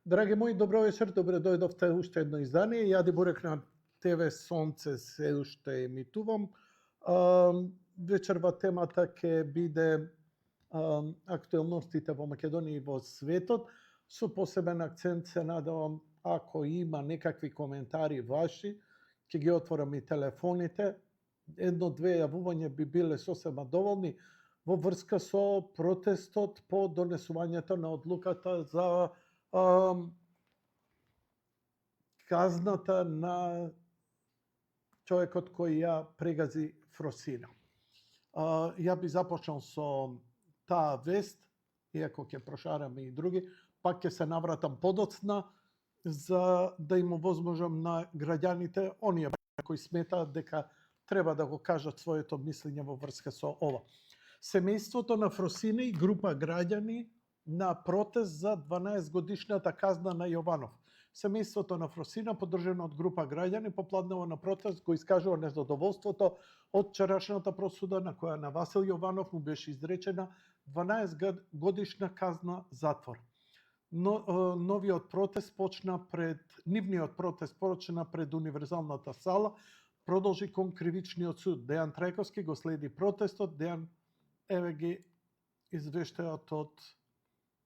Драги мои, добро вечер, добре дојдовте уште едно издание. Јади Бурек на ТВ Сонце се уште емитувам. Вечерва темата ќе биде актуелностите во Македонија и во светот. Со посебен акцент се надевам, ако има некакви коментари ваши, ќе ги отворам и телефоните. Едно-две јавувања би биле сосема доволни во врска со протестот по донесувањето на одлуката за казната на човекот кој ја прегази Фросина. Ја би започнал со таа вест, иако ќе прошараме и други, пак ќе се навратам подоцна за да им овозможам на граѓаните, оние кои сметаат дека треба да го кажат своето мислење во врска со ова. Семејството на Фросина и група граѓани на протест за 12 годишната казна на Јованов. Семејството на Фросина, поддржано од група граѓани, попладнало на протест, го искажува незадоволството од вчерашната просуда на која на Васил Јованов му беше изречена 12 годишна казна затвор. Нивниот протест почна пред Универзалната сала, продолжи кон кривичниот суд. Дејан Трајковски го следи протестот, еве ги извештајот од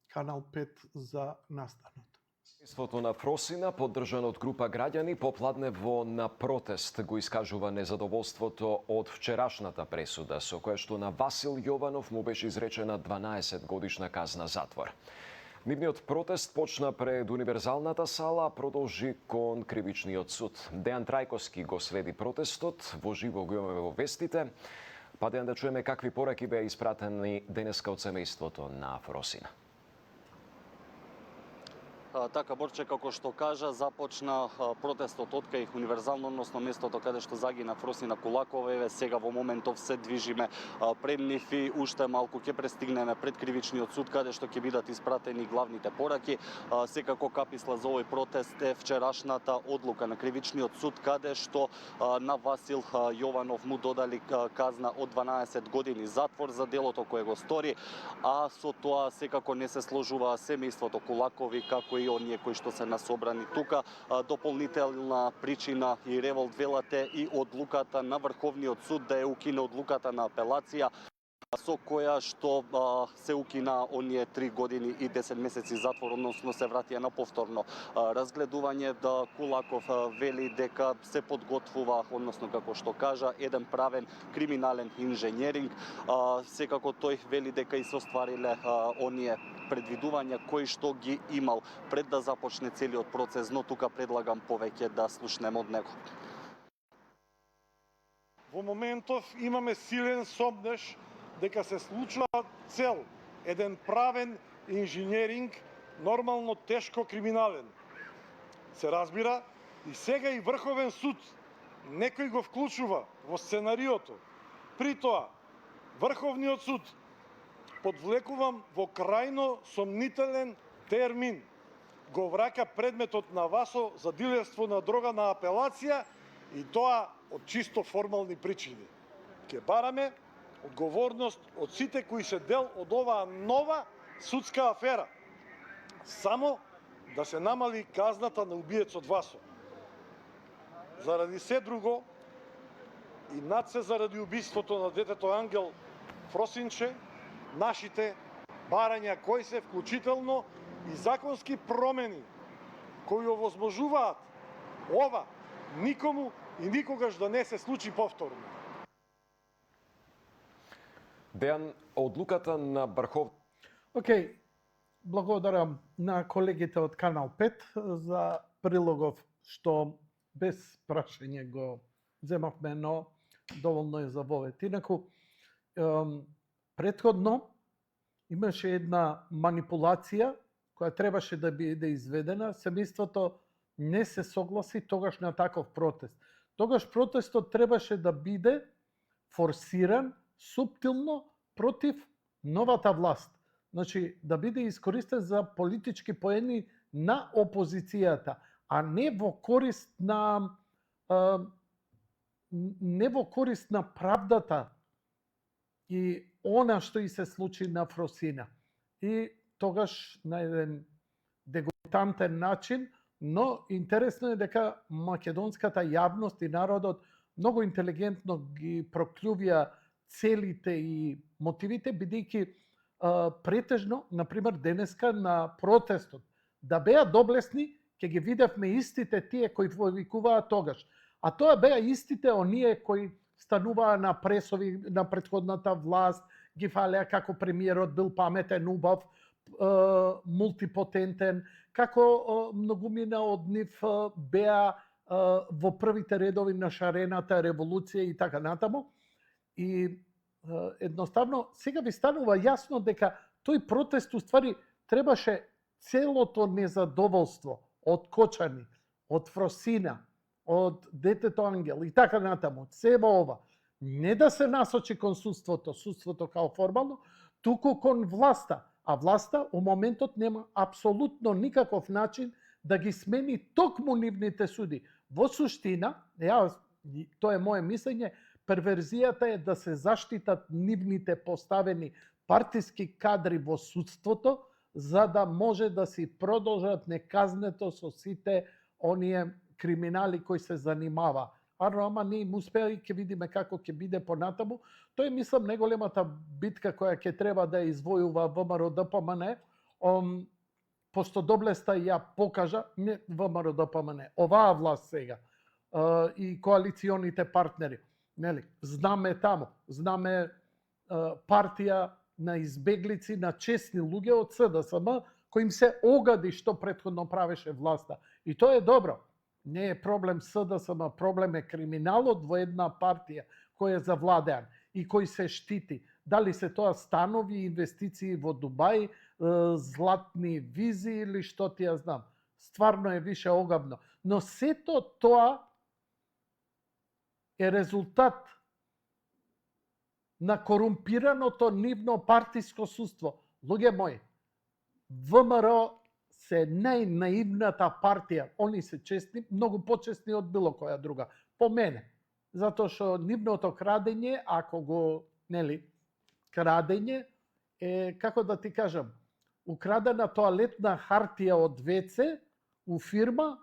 Канал 5 за настанот. Семејството на Фросина, поддржано од група граѓани, попладнево на протест го искажува незадоволството од вчерашната пресуда, со која што на Васил Јованов му беше изречена 12 годишна казна затвор. Нивниот протест почна пред Универзалната сала, а продолжи кон кривичниот суд. Дејан Трајковски го следи протестот, во живо го имаме во вестите. Па да чуеме какви пораки беа испратени денеска од семејството на Фросина. Така, Борче, како што кажа, започна протестот од кај Универзално, односно местото каде што загина Фросина Кулакова. Еве сега во моментов се движиме пред нив и уште малку ќе пристигнеме пред кривичниот суд каде што ќе бидат испратени главните пораки. Секако каписла за овој протест е вчерашната одлука на кривичниот суд каде што на Васил Јованов му додали казна од 12 години затвор за делото кое го стори, а со тоа секако не се сложува семејството Кулакови како и оние кои што се насобрани тука. Дополнителна причина и револт велате и одлуката на Врховниот суд да ја укине одлуката на апелација, со која што се укина оние 3 години и 10 месеци затвор, односно се вратија на повторно разгледување. Да Кулаков вели дека се подготвува, односно како што кажа, еден правен криминален инженеринг. Секако тој вели дека и се оствариле оние предвидувања кои што ги имал пред да започне целиот процес, но тука предлагам повеќе да слушнеме од него. Во моментов имаме силен сомнеш дека се случува цел еден правен инженеринг, нормално тешко криминален. Се разбира, и сега и Врховен суд некој го вклучува во сценариото. При тоа, Врховниот суд, подвлекувам во крајно сомнителен термин, го враќа предметот на Васо за дилерство на дрога на апелација и тоа од чисто формални причини. Ке бараме одговорност од сите кои се дел од оваа нова судска афера. Само да се намали казната на убиецот Васо. Заради се друго и над се заради убиството на детето Ангел Фросинче, нашите барања кои се вклучително и законски промени кои овозможуваат ова никому и никогаш да не се случи повторно. Дејан, одлуката на Врхов... Океј, благодарам на колегите од Канал 5 за прилогов што без прашање го земавме, но доволно е за вовет. Инаку, предходно имаше една манипулација која требаше да биде изведена. Семејството не се согласи тогаш на таков протест. Тогаш протестот требаше да биде форсиран суптилно против новата власт. Значи, да биде искористен за политички поени на опозицијата, а не во корист на правдата и она што и се случи на Фросина. И тогаш на еден дегутантен начин, но интересно е дека македонската јавност и народот многу интелигентно ги проклјувија целите и мотивите, бидејќи претежно, например, денеска на протестот, да беа доблесни, ќе ги видевме истите тие кои повикуваа тогаш. А тоа беа истите оние кои стануваа на пресови на претходната власт, ги фалеа како премиерот бил паметен, убав, мултипотентен, како многумина од нив беа во првите редови на шарената револуција и така натаму. И едноставно сега ви станува јасно дека тој протест уствари требаше целото незадоволство од Кочани, од Фросина, од детето Ангел и така натаму, себа ова, не да се насочи кон судството као формално, туку кон власта. А власта у моментот нема апсолутно никаков начин да ги смени токму нивните суди. Во суштина, тоа е моje мислење, перверзијата е да се заштитат нивните поставени партиски кадри во судството, за да може да си продолжат неказнето со сите оние криминали кои се занимава. Ама не им успеа и ќе видиме како ќе биде понатаму. Тоа е, мислам, најголемата битка која ќе треба да извојува ВМРО-ДПМН, пошто доблеста ја покажа, не ВМРО-ДПМН, оваа власт сега и коалиционите партнери. Нели, знаме таму, знаме партија на избеглици, на честни луѓе од СДСМ, кои им се огади што претходно правеше власта. И тоа е добро. Не е проблем СДСМ, проблем е криминалот во една партија кој е завладеан и кој се штити. Дали се тоа станови, инвестиции во Дубај, златни визи или што ти ја знам. Стварно е више огавно. Но сето тоа е резултат на корумпираното нивно партиско судство. Луѓе мои, ВМРО се најнаивната партија. Они се честни, многу почестни од било која друга. По мене. Затоа што нивното крадење, ако го, нели, крадење е, како да ти кажам, украдена тоалетна хартија од ВЦ у фирма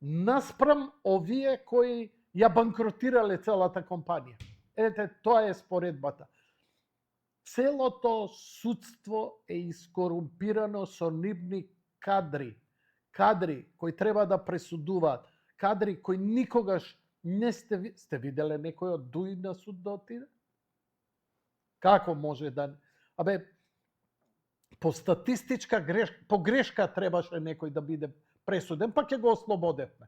наспрам овие кои ја банкротирале целата компанија. Ете, тоа е споредбата. Целото судство е искорумпирано со нивни кадри кои треба да пресудуваат, кадри кои никогаш не сте виделе некој од ДУИ на суд да отиде? Како може да... по статистичка грешка требаше некој да биде пресуден, па ќе го ослободевме.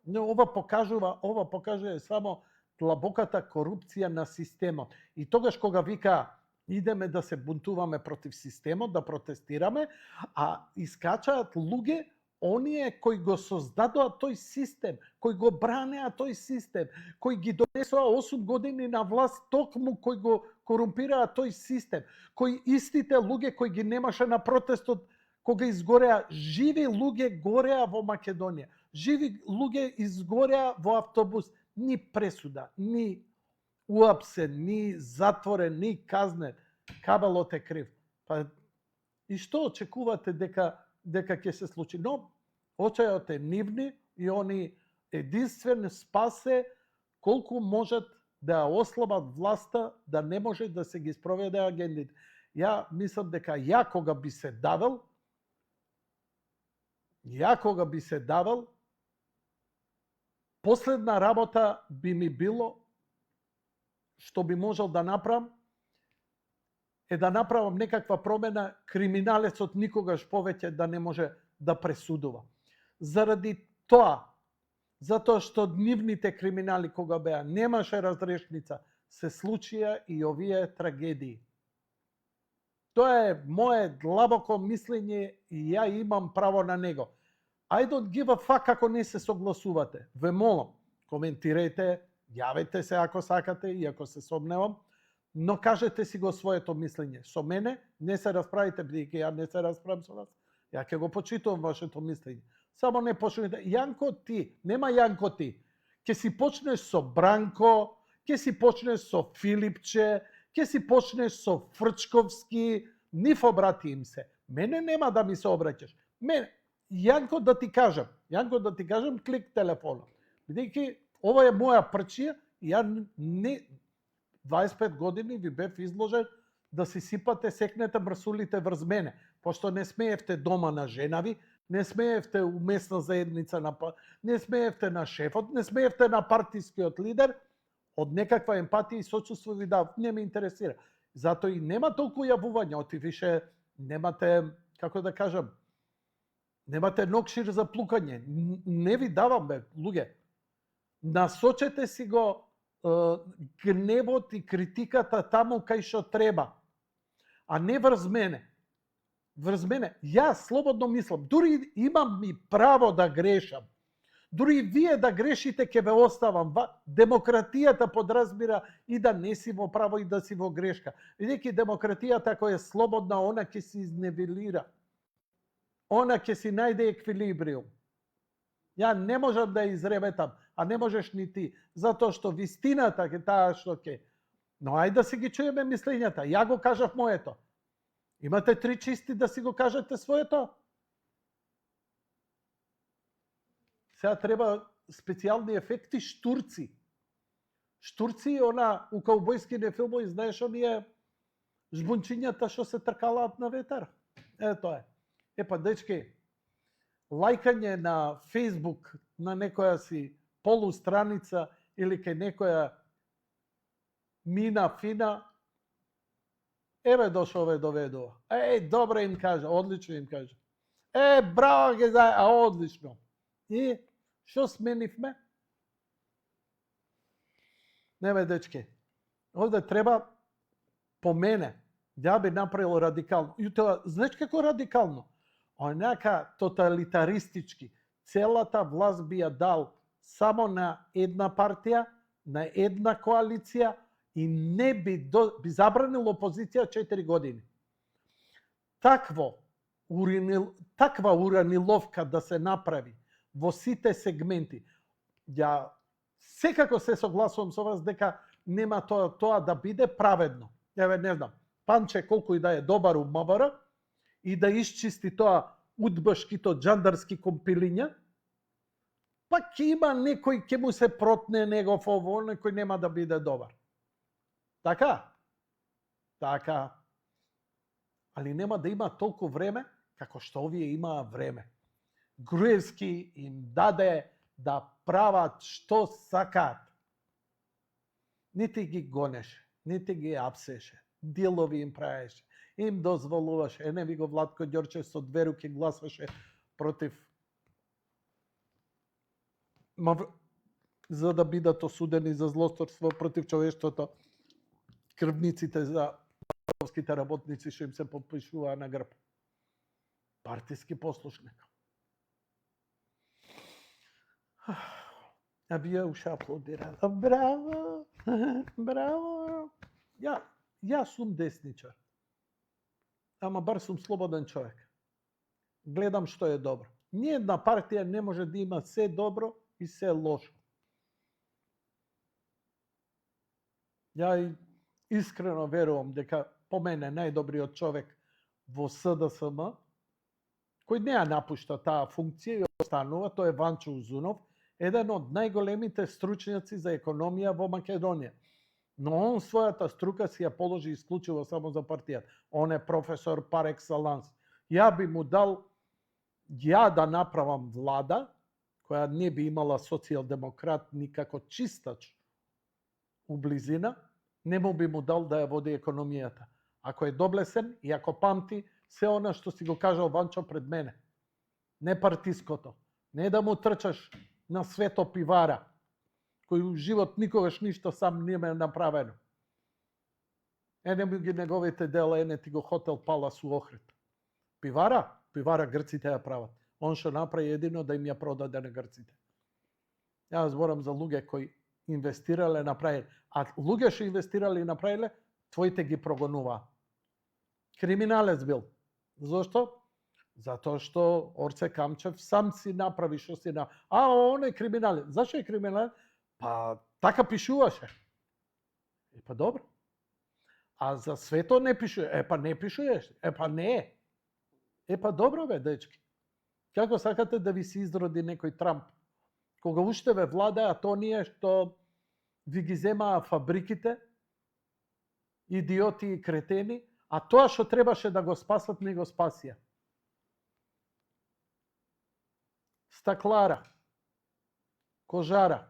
Но ова покажува само длабоката корупција на системот. И тогаш кога вика идеме да се бунтуваме против системот, да протестираме, а искачаат луѓе, оние кои го создадоа тој систем, кои го бранеа тој систем, кои ги донесоа 8 години на власт, токму кои го корумпираа тој систем, кои истите луѓе кои ги немаше на протестот кога изгореа, живи луѓе гореа во Македонија, живи луѓе изгореа во автобус, ни пресуда, ни уапсен, ни затворен, ни казнен. Кабелот е крив. Па и што очекувате дека ќе се случи? Но очајот е нивни и они единствен спас е колку можат да ослабат власта, да не може да се ги спроведе агендите. Ја мислам дека ја кога би се давал, последна работа би ми било, што би можел да направам, е да направам некаква промена, криминалецот никогаш повеќе да не може да пресудува. Заради тоа, затоа што нивните криминали кога беа немаше разрешница, се случија и овие трагедии. Тоа е мое длабоко мислење и ја имам право на него. I don't give a fuck ако не се согласувате. Ве молам, коментирајте, јавете се ако сакате и ако се сомневам, но кажете си го своето мислење. Со мене не се расправите, бидејќи ја не се расправам со вас. Ја ќе го почитувам вашето мислење. Само не почнете. Јанко ти, нема Јанко ти. Ќе си почнеш со Бранко, ќе си почнеш со Филипче, ќе си почнеш со Фрчковски, нив обрати им се. Мене нема да ми се обраќаш. Јанко да ти кажам, клик телефонот. Бидејќи ова е моја прчија, ја не 25 години ви бев изложен да си сипате, секнете мрсулите врз мене, пошто не смеевте дома на жена ви, не смеевте у местна заедница, не смеевте на шефот, не смеевте на партискиот лидер, од некаква емпатија и сочувство ви дав, не ме интересира. Затоа и нема толку јавување, оти више немате, како да кажам, немате нокшир за плукање. Не ви давам, бе, луѓе. Насочете си го гневот и критиката таму кај што треба, а не врз мене. Врз мене. Јас слободно мислам, дури имам ми право да грешам. Дури вие да грешите, ќе ве оставам. Демократијата подразбира и да не си во право и да си во грешка. Бидејќи демократијата која е слободна, она ќе се изневелира. Она ќе си најде еквилибриум. Ја не можам да изреветам, а не можеш ни ти, затоа што вистината е таа што ќе. Но ајде да си ги чуеме мислењата. Ја го кажав моето. Имате 3 чисти да си го кажете своето? Сега треба специјални ефекти, штурци. Штурци, она у каубојските филмови, знаеш, оние жбунчињата што се тркалаат на ветар. Тоа е. Епа, дечки, лајкање на Facebook на некоја си полустраница или кај некоја мина фина, еве дошо ове доведува. Добро им кажа, одлично им кажа. Браво ги за, одлично. И што сменивме? Не бе, дечки. Овде треба по мене ја би направил радикално. И тоа, знаеш како радикално? Онака тоталитаристички. Целата власт би ја дал само на една партија, на една коалиција и не би забранил опозиција 4 години. Таква ураниловка да се направи во сите сегменти. Ја секако се согласувам со вас дека нема тоа да биде праведно. Еве не знам, Панче колку и да е добар у МВР и да исчисти тоа удбашкито джандарски компилиња, па ќе има некој ќе му се протне негов ово, некој нема да биде добар. Така? Така. Али нема да има толку време како што овие имаа време. Груевски им даде да прават што сакаат. Нити ги гонеше, нити ги апсеше, делови им правеше, им дозволуваше. Не ви го Владко Ѓорчев со 2 руки гласаше против, за да бидат осудени за злосторство против човештвото, крвниците за партиските работници што им се подпишуваа на грб. Партиски послушник. А вие уште аплодират. Браво! Браво! Ја сум десничар. Ама бар сум слободен човек. Гледам што е добро. Ниједна партија не може да има се добро и се лошо. Ја искрено верувам дека по мене најдобриот човек во СДСМ, кој не ја напушта таа функција и останува, тој е Ванчо Узунов, еден од најголемите стручњаци за економија во Македонија. Но он својата струка си ја положи исклучиво само за партијата. Он е професор пар екселанс. Ја би му дал, ја да направам влада, која не би имала социјалдемократ никако чистач у близина, не му би му дал да ја води економијата. Ако е доблесен и ако памти се она што си го кажал Ванчо пред мене. Не партиското. Не да му трчаш на свето пивара, кој у живот никогаш ништо сам не ме направено. Не ми ги неговите дела, не ти го хотел Палас у Охрид. Пивара грците ја прават. Он што направи едино да им ја продаде на грците. Ја зборам за луѓе кои инвестирале, направиле. А луѓе што инвестирале и направиле, твоите ги прогонуваа. Криминалец бил. Зошто? Затоа што Орце Камчев сам си направи што си направи. Он е криминалец. Зашто е криминалец? Па така пишуваше. Па добро. А за свето не пишува. Па не пишуваш. Па не е. Па добро бе, дечки. Како сакате да ви се изроди некој Трамп? Кога уште ве владеат оние што ви ги земаа фабриките, идиоти и кретени, а тоа што требаше да го спасат, не го спасија. Стаклара, кожара,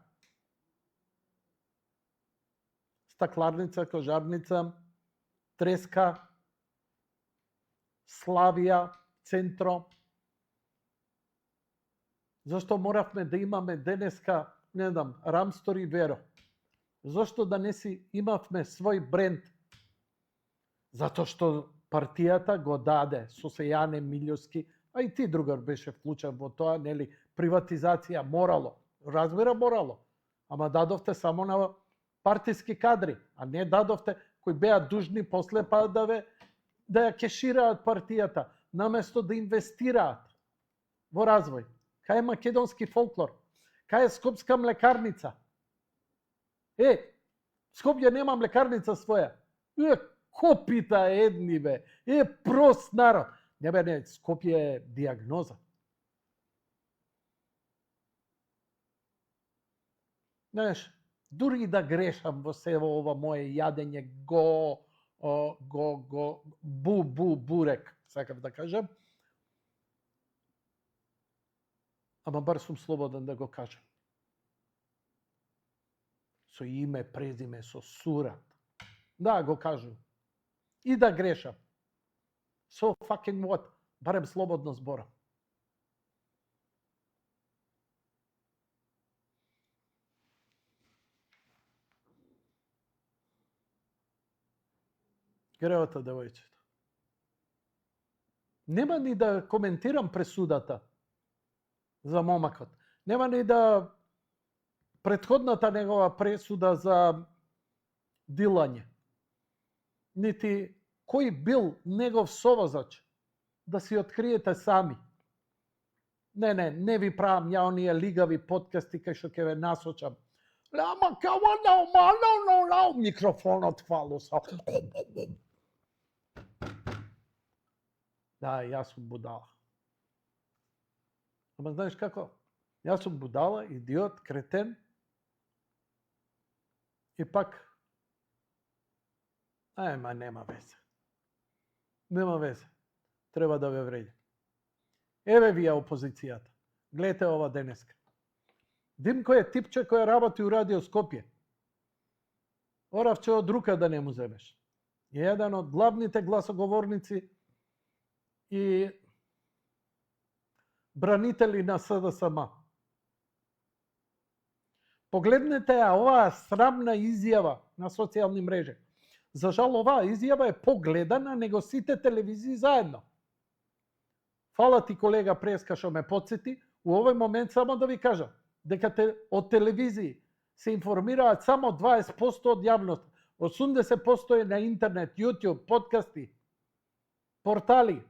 стакларница, кожарница, треска, Славија, Центро. Зошто моравме да имаме денеска, не знам, Рамстор и Веро? Зошто да не си имавме свој бренд? Затоа што партијата го даде со Сејане Милјовски, а и ти, другар, беше вклучен во тоа, нели, приватизација морало. Разбира, морало. Ама дадовте само на партиски кадри, а не дадовте кои беа дужни после па да ја кешираат партијата, наместо да инвестираат во развој. Кај е македонски фолклор? Кај е Скопска млекарница? Скопје нема млекарница своја. Копита едни бе. Прост народ. Не бе, не, Скопје е диагноза. Знаеш, дури и да грешам во сево ова мое јадење бурек, сакав да кажам, ама бар сум слободен да го кажам. Со име, презиме, со сурат. Да, го кажам. И да грешам. So fucking what? Барем слободно зборам. Гревата девојчето. Нема ни да коментирам пресудата за момакот. Нема ни да претходната негова пресуда за дилање. Нити кој бил негов совозач, да си откриете сами. Не ви правам ја оние лигави подкасти кај што ќе ве насочам. Ама као микрофонот фалуса. Да, јас сум будала. Ама знаеш како? Јас сум будала, идиот, кретен. И пак, нема везе. Нема везе. Треба да ве вреди. Еве вие опозицијата. Гледате ова денеска. Димко е типче кој работи у Радио Скопје. Оравче од рука да не му земеш. Е еден од главните гласоговорници и бранители на СДСМ. Погледнете ја оваа срамна изјава на социјални мрежи. За жал, оваа изјава е погледана него сите телевизии заедно. Фала ти, колега Преска, што ме подсети. У овој момент само да ви кажам дека од телевизии се информираат само 20% од јавноста. 80% е на интернет, YouTube, подкасти, портали.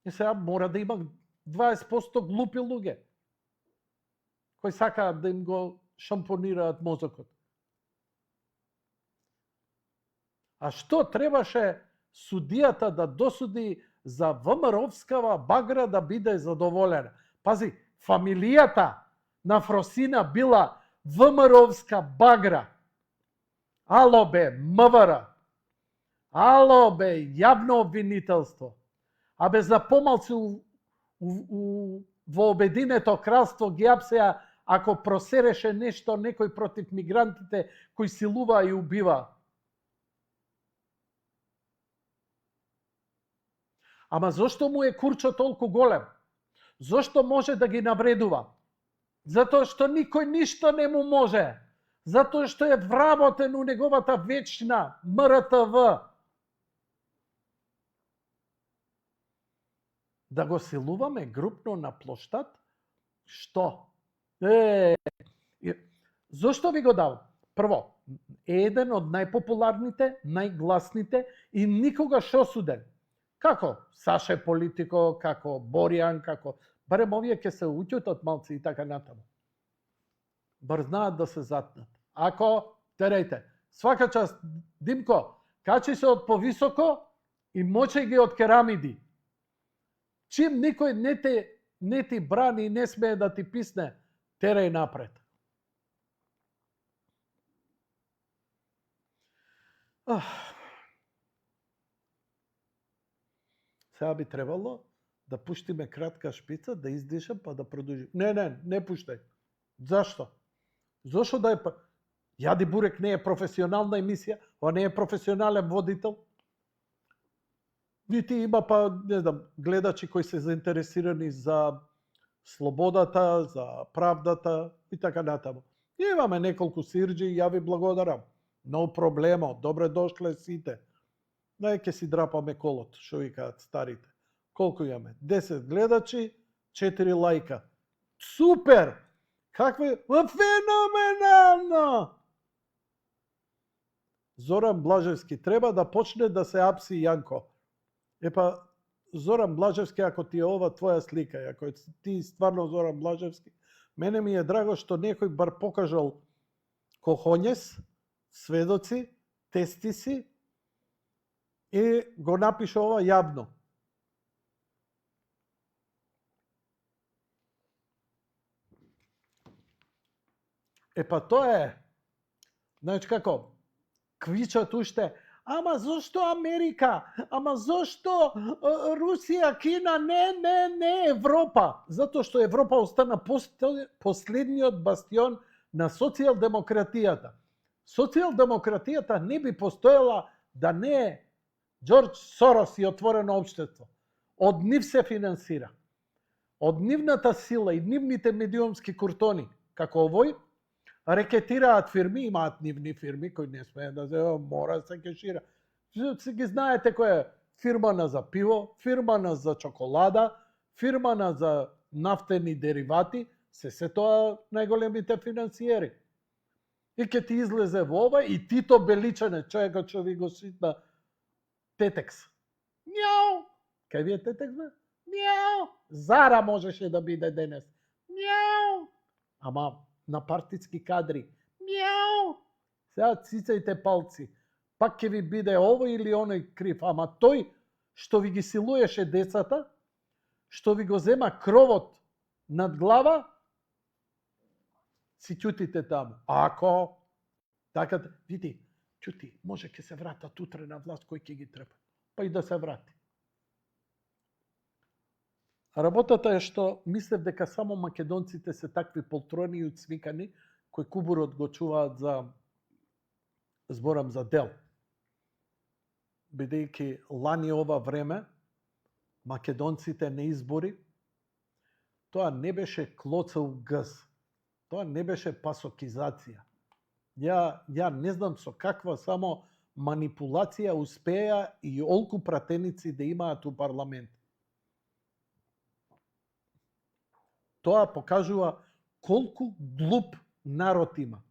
И сега мора да има 20% глупи луѓе кои сакаат да им го шампонираат мозокот. А што требаше судијата да досуди за ВМРО-вскава багра да биде задоволена? Пази, фамилијата на Фросина била ВМРО-вска багра. Ало бе, МВР. Ало бе, јавно обвинителство. А бе за помалци во Обединето кралство ги апсеа ако просереше нешто некој против мигрантите кои силуваа и убиваа. Ама зошто му е курчо толку голем? Зошто може да ги навредува? Затоа што никој ништо не му може. Затоа што е вработен у неговата вечна МРТВ. Да го силуваме групно на плоштад? Што? Зошто ви го давам? Прво, еден од најпопуларните, најгласните и никогаш осуден. Како Саше Политико, како Боријан, како... Барем овие ќе се уќутат малци и така натаму. Бар знаат да се затнат. Ако, терејте, свака част, Димко, качи се од повисоко и мочај ги од керамиди. Чим никој не ти брани и не смее да ти писне, терај напред. Сега би требало да пуштиме кратка шпица, да издишам, па да продолжим. Не пуштај. Зашто? Зошто да е... Јади Бурек не е професионална емисија, ова не е професионален водител. Нити има, па, не знам, гледачи кои се заинтересирани за слободата, за правдата и така натаму. Имаме неколку сирџи и ја ви благодарам. No проблемо, добре дошле сите. Ќе си драпаме колот, шо викаат старите. Колку имаме? 10 гледачи, 4 лајка. Супер! Какви... Феноменално! Зоран Блажевски треба да почне да се апси Јанко. Епа, Зоран Блажевски, ако ти е ова твоја слика, ако ти стварно Зоран Блажевски, мене ми е драго што некој бар покажал кохонјес, сведоци, тестиси и го напиша ова јавно. Епа тоа е, знаеш како, квичат уште, ама зошто Америка? Ама зошто Русија, Кина? Не, Европа. Затоа што Европа остана последниот бастион на социјалдемократијата. Социјалдемократијата не би постоела да не е Џорџ Сорос и отворено општество. Од нив се финансира. Од нивната сила и нивните медиумски куртони, како овој, рекетираат фирми, имаат нивни фирми кои не смеат да се мора се кешира. Се ги знаете кој е фирмана за пиво, фирмана за чоколада, фирмана за нафтени деривати, се тоа најголемите финансиери. И ке ти излезе во ова и Тито Беличане, човекот што ви го ситна Тетекс. Мјау! Кај ви е Тетекс, бе? Мјау! Зара можеше да биде денес. Мјау! Ама на партиски кадри. Мјау! Сега цицајте палци. Пак ќе ви биде овој или оној крив. Ама тој што ви ги силуеше децата, што ви го зема кровот над глава, си ќутите таму. Ако така, види, ќути, може ќе се вратат утре на власт, кој ќе ги трепа. Па и да се врати. Работата е што мислев дека само македонците се такви полтрони и уцвикани, кои кубурот го чуваат за, зборам за дел. Бидејќи лани ова време, македонците на избори, тоа не беше клоцав газ. Тоа не беше пасокизација. Ја не знам со каква само манипулација успеа и олку пратеници да имаат у парламент. Тоа покажува колку глуп народ има.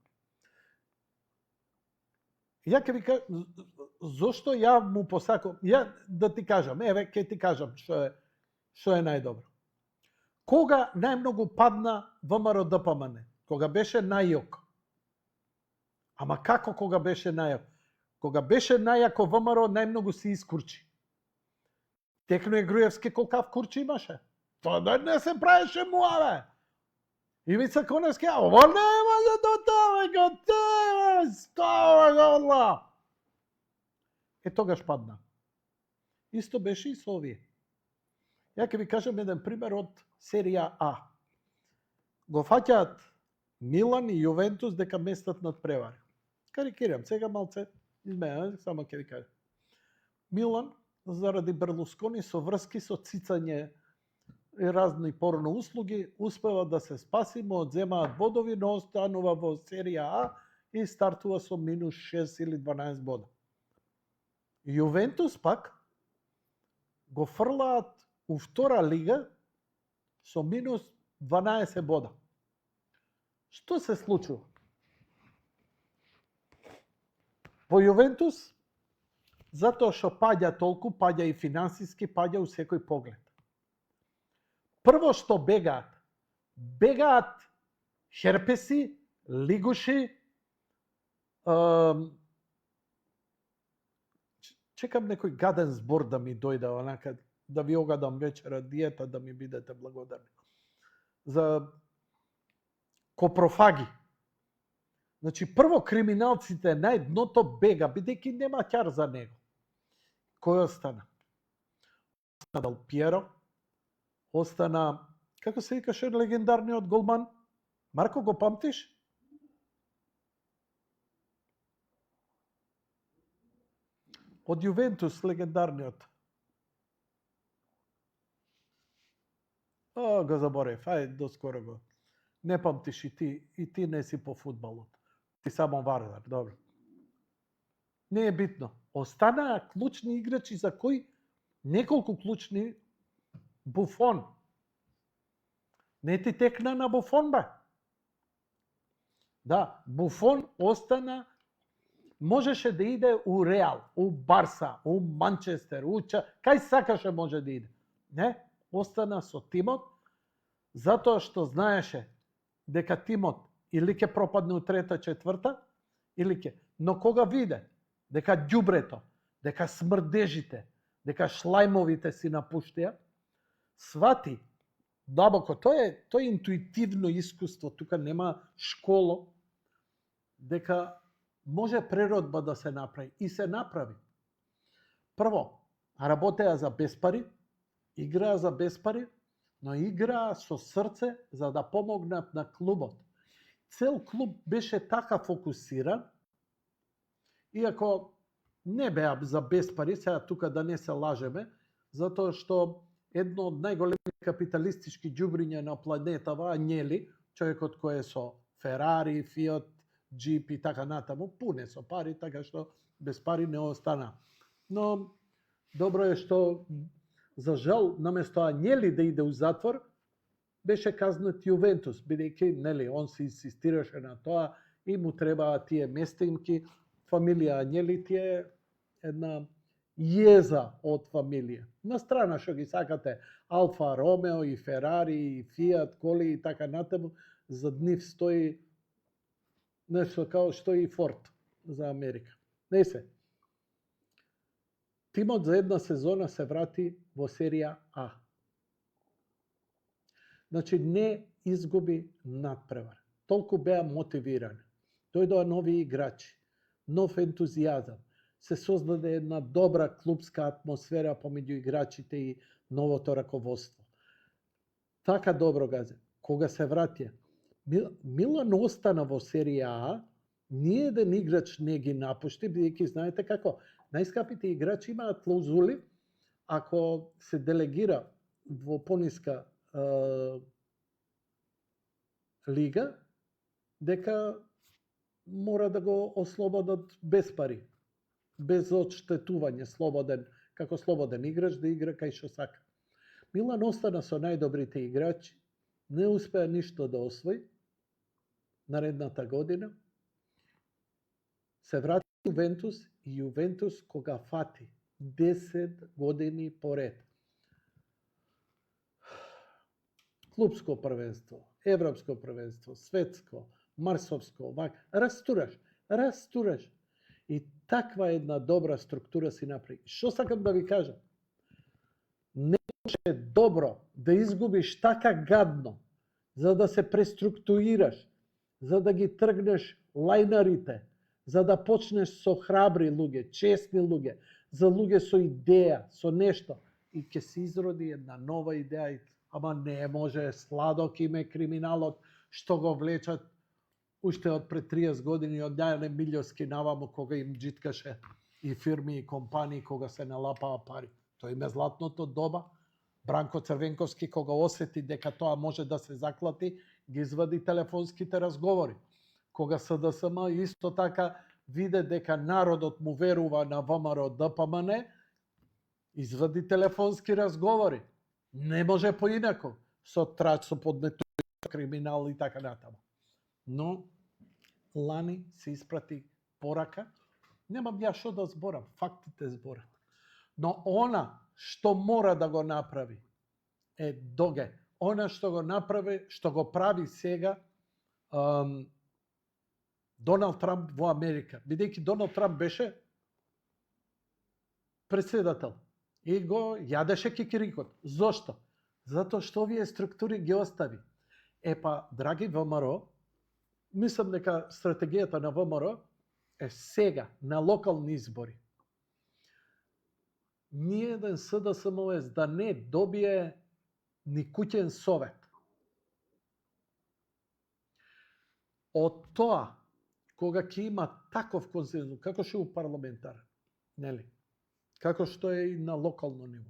Ја ќе ви кажам, зошто ја му посакам, ја да ти кажам, еве ќе ти кажам што е најдобро. Кога најмногу падна ВМРО ДПМН? Кога беше најјок. Ама како кога беше најјак? Кога беше најјако ВМРО најмногу се искурчи. Текно Груевски колкав курчи имаше? Тоа да не се правеше муаве. Ивица Коневски, ова нема за тоа, готово, става голла. Тогаш падна. Исто беше и со овие. Ја ќе ви кажам еден пример од серија А. Го фаќаат Милан и Јувентус дека местат над превари. Карикирам, сега малце изменено, само ќе ви кажам. Милан, заради Берлускони, со врски со цицање и разни порно услуги, успева да се спаси, му одземаат бодови, но останува во серија А и стартува со минус 6 или 12 бода. Јувентус пак го фрлаат у втора лига со минус 12 бода. Што се случува? Во Јувентус, затоа што паѓа толку, паѓа и финансиски, паѓа у секој поглед. Прво што бегаат херпеси, лигуши, чекам некој гаден збор да ми дојде, онака, да ви огадам вечера диета, да ми бидете благодарни. За копрофаги. Значи, прво криминалците на дното бега, бидејќи нема ќар за него. Кој остана? Остана Дел Пиеро, остана, како се викаше легендарниот голман? Марко, го памтиш? Од Јувентус, легендарниот. Го заборев, ајде, доскоро го. Не памтиш и ти не си по фудбалот. Ти само Вардар, добро. Не е битно. Останаа клучни играчи за кои неколку клучни. Буфон. Не ти текна на Буфон, бе? Да, Буфон остана, можеше да иде у Реал, у Барса, у Манчестер, кај сакаше може да иде. Не, остана со тимот, затоа што знаеше дека тимот или ќе пропадне у трета, четврта, или ќе. Но кога виде дека ѓубрето, дека смрдежите, дека шлајмовите си напуштија, свати дабоко, тоа е интуитивно искуство, тука нема школа, дека може преродба да се направи. И се направи. Прво, работеа за безпари, играа за безпари, но играа со срце за да помогнат на клубот. Цел клуб беше така фокусиран, иако не беа за безпари, сега тука да не се лажеме, затоа што едно од најголеми капиталистички ѓубриња на планетава, Анјели, човекот кој е со Ферари, Фиат, Джип и така натаму, пуне со пари, така што без пари не остана. Но добро е што, за жал, наместо Анјели да иде у затвор, беше казнат Јувентус, бидејќи, нели, он се инсистираше на тоа и му требаа тие местинки. Фамилија Анјели ти е една језа од фамилија. На страна што ги сакате Алфа Ромео и Ферари и Фиат коли и така натаму, за нив стои нешто као што и Форд за Америка. Не се. Тимот за една сезона се врати во серија А. Значи не изгуби надпревар. Толку беа мотивирани. Дојдоа нови играчи, нов ентузијазам. Се создаде една добра клубска атмосфера помеѓу играчите и новото раководство. Така добро газе. Кога се вратија, Милан остана во серија А, ниеден играч не ги напушти, бидејќи знаете како, најскапите играчи имаат клаузули, ако се делегира во пониска лига, дека мора да го ослободат без пари, без одштетување, слободен, како слободен играч да игра кај што сака. Милан остана со најдобрите играчи, не успеа ништо да освои наредната година. Се врати Јувентус и Јувентус кога фати 10 години поред. Клубско првенство, европско првенство, светско, марсовско, растураш. И таква една добра структура си направи. Што сакам да ви кажам? Не може добро да изгубиш така гадно, за да се преструктурираш, за да ги тргнеш лајнарите, за да почнеш со храбри луѓе, честни луѓе, за луѓе со идеја, со нешто. И ќе се изроди една нова идеја. Ама не може, сладок им е криминалот, што го влечат уште од пред 30 години од Јане Милјовски наваму, кога им джиткаше и фирми и компании, кога се налапаа пари. Тоа им е златното доба. Бранко Црвенковски, кога осети дека тоа може да се заклати, ги извади телефонските разговори. Кога СДСМ исто така виде дека народот му верува на ВМРО ДПМН, извади телефонски разговори. Не може поинако, со трач, со подметување, криминал и така натаму. Но лани се испрати порака, немам ја што да зборам, фактите зборат. Но она што мора да го направи е Доге. Она што го направи, што го прави сега Доналд Трамп во Америка. Бидејќи Доналд Трамп беше председател и го јадеше кикирикот. Зошто? Затоа што овие структури ги остави. Драги ВМРО, мислам дека стратегијата на ВМРО е сега, на локални избори. Ниеден СДСМОС да не добие ни куќен совет. Од тоа, кога ќе има таков консензус, како што е у парламентар, нели? Како што е и на локално ниво,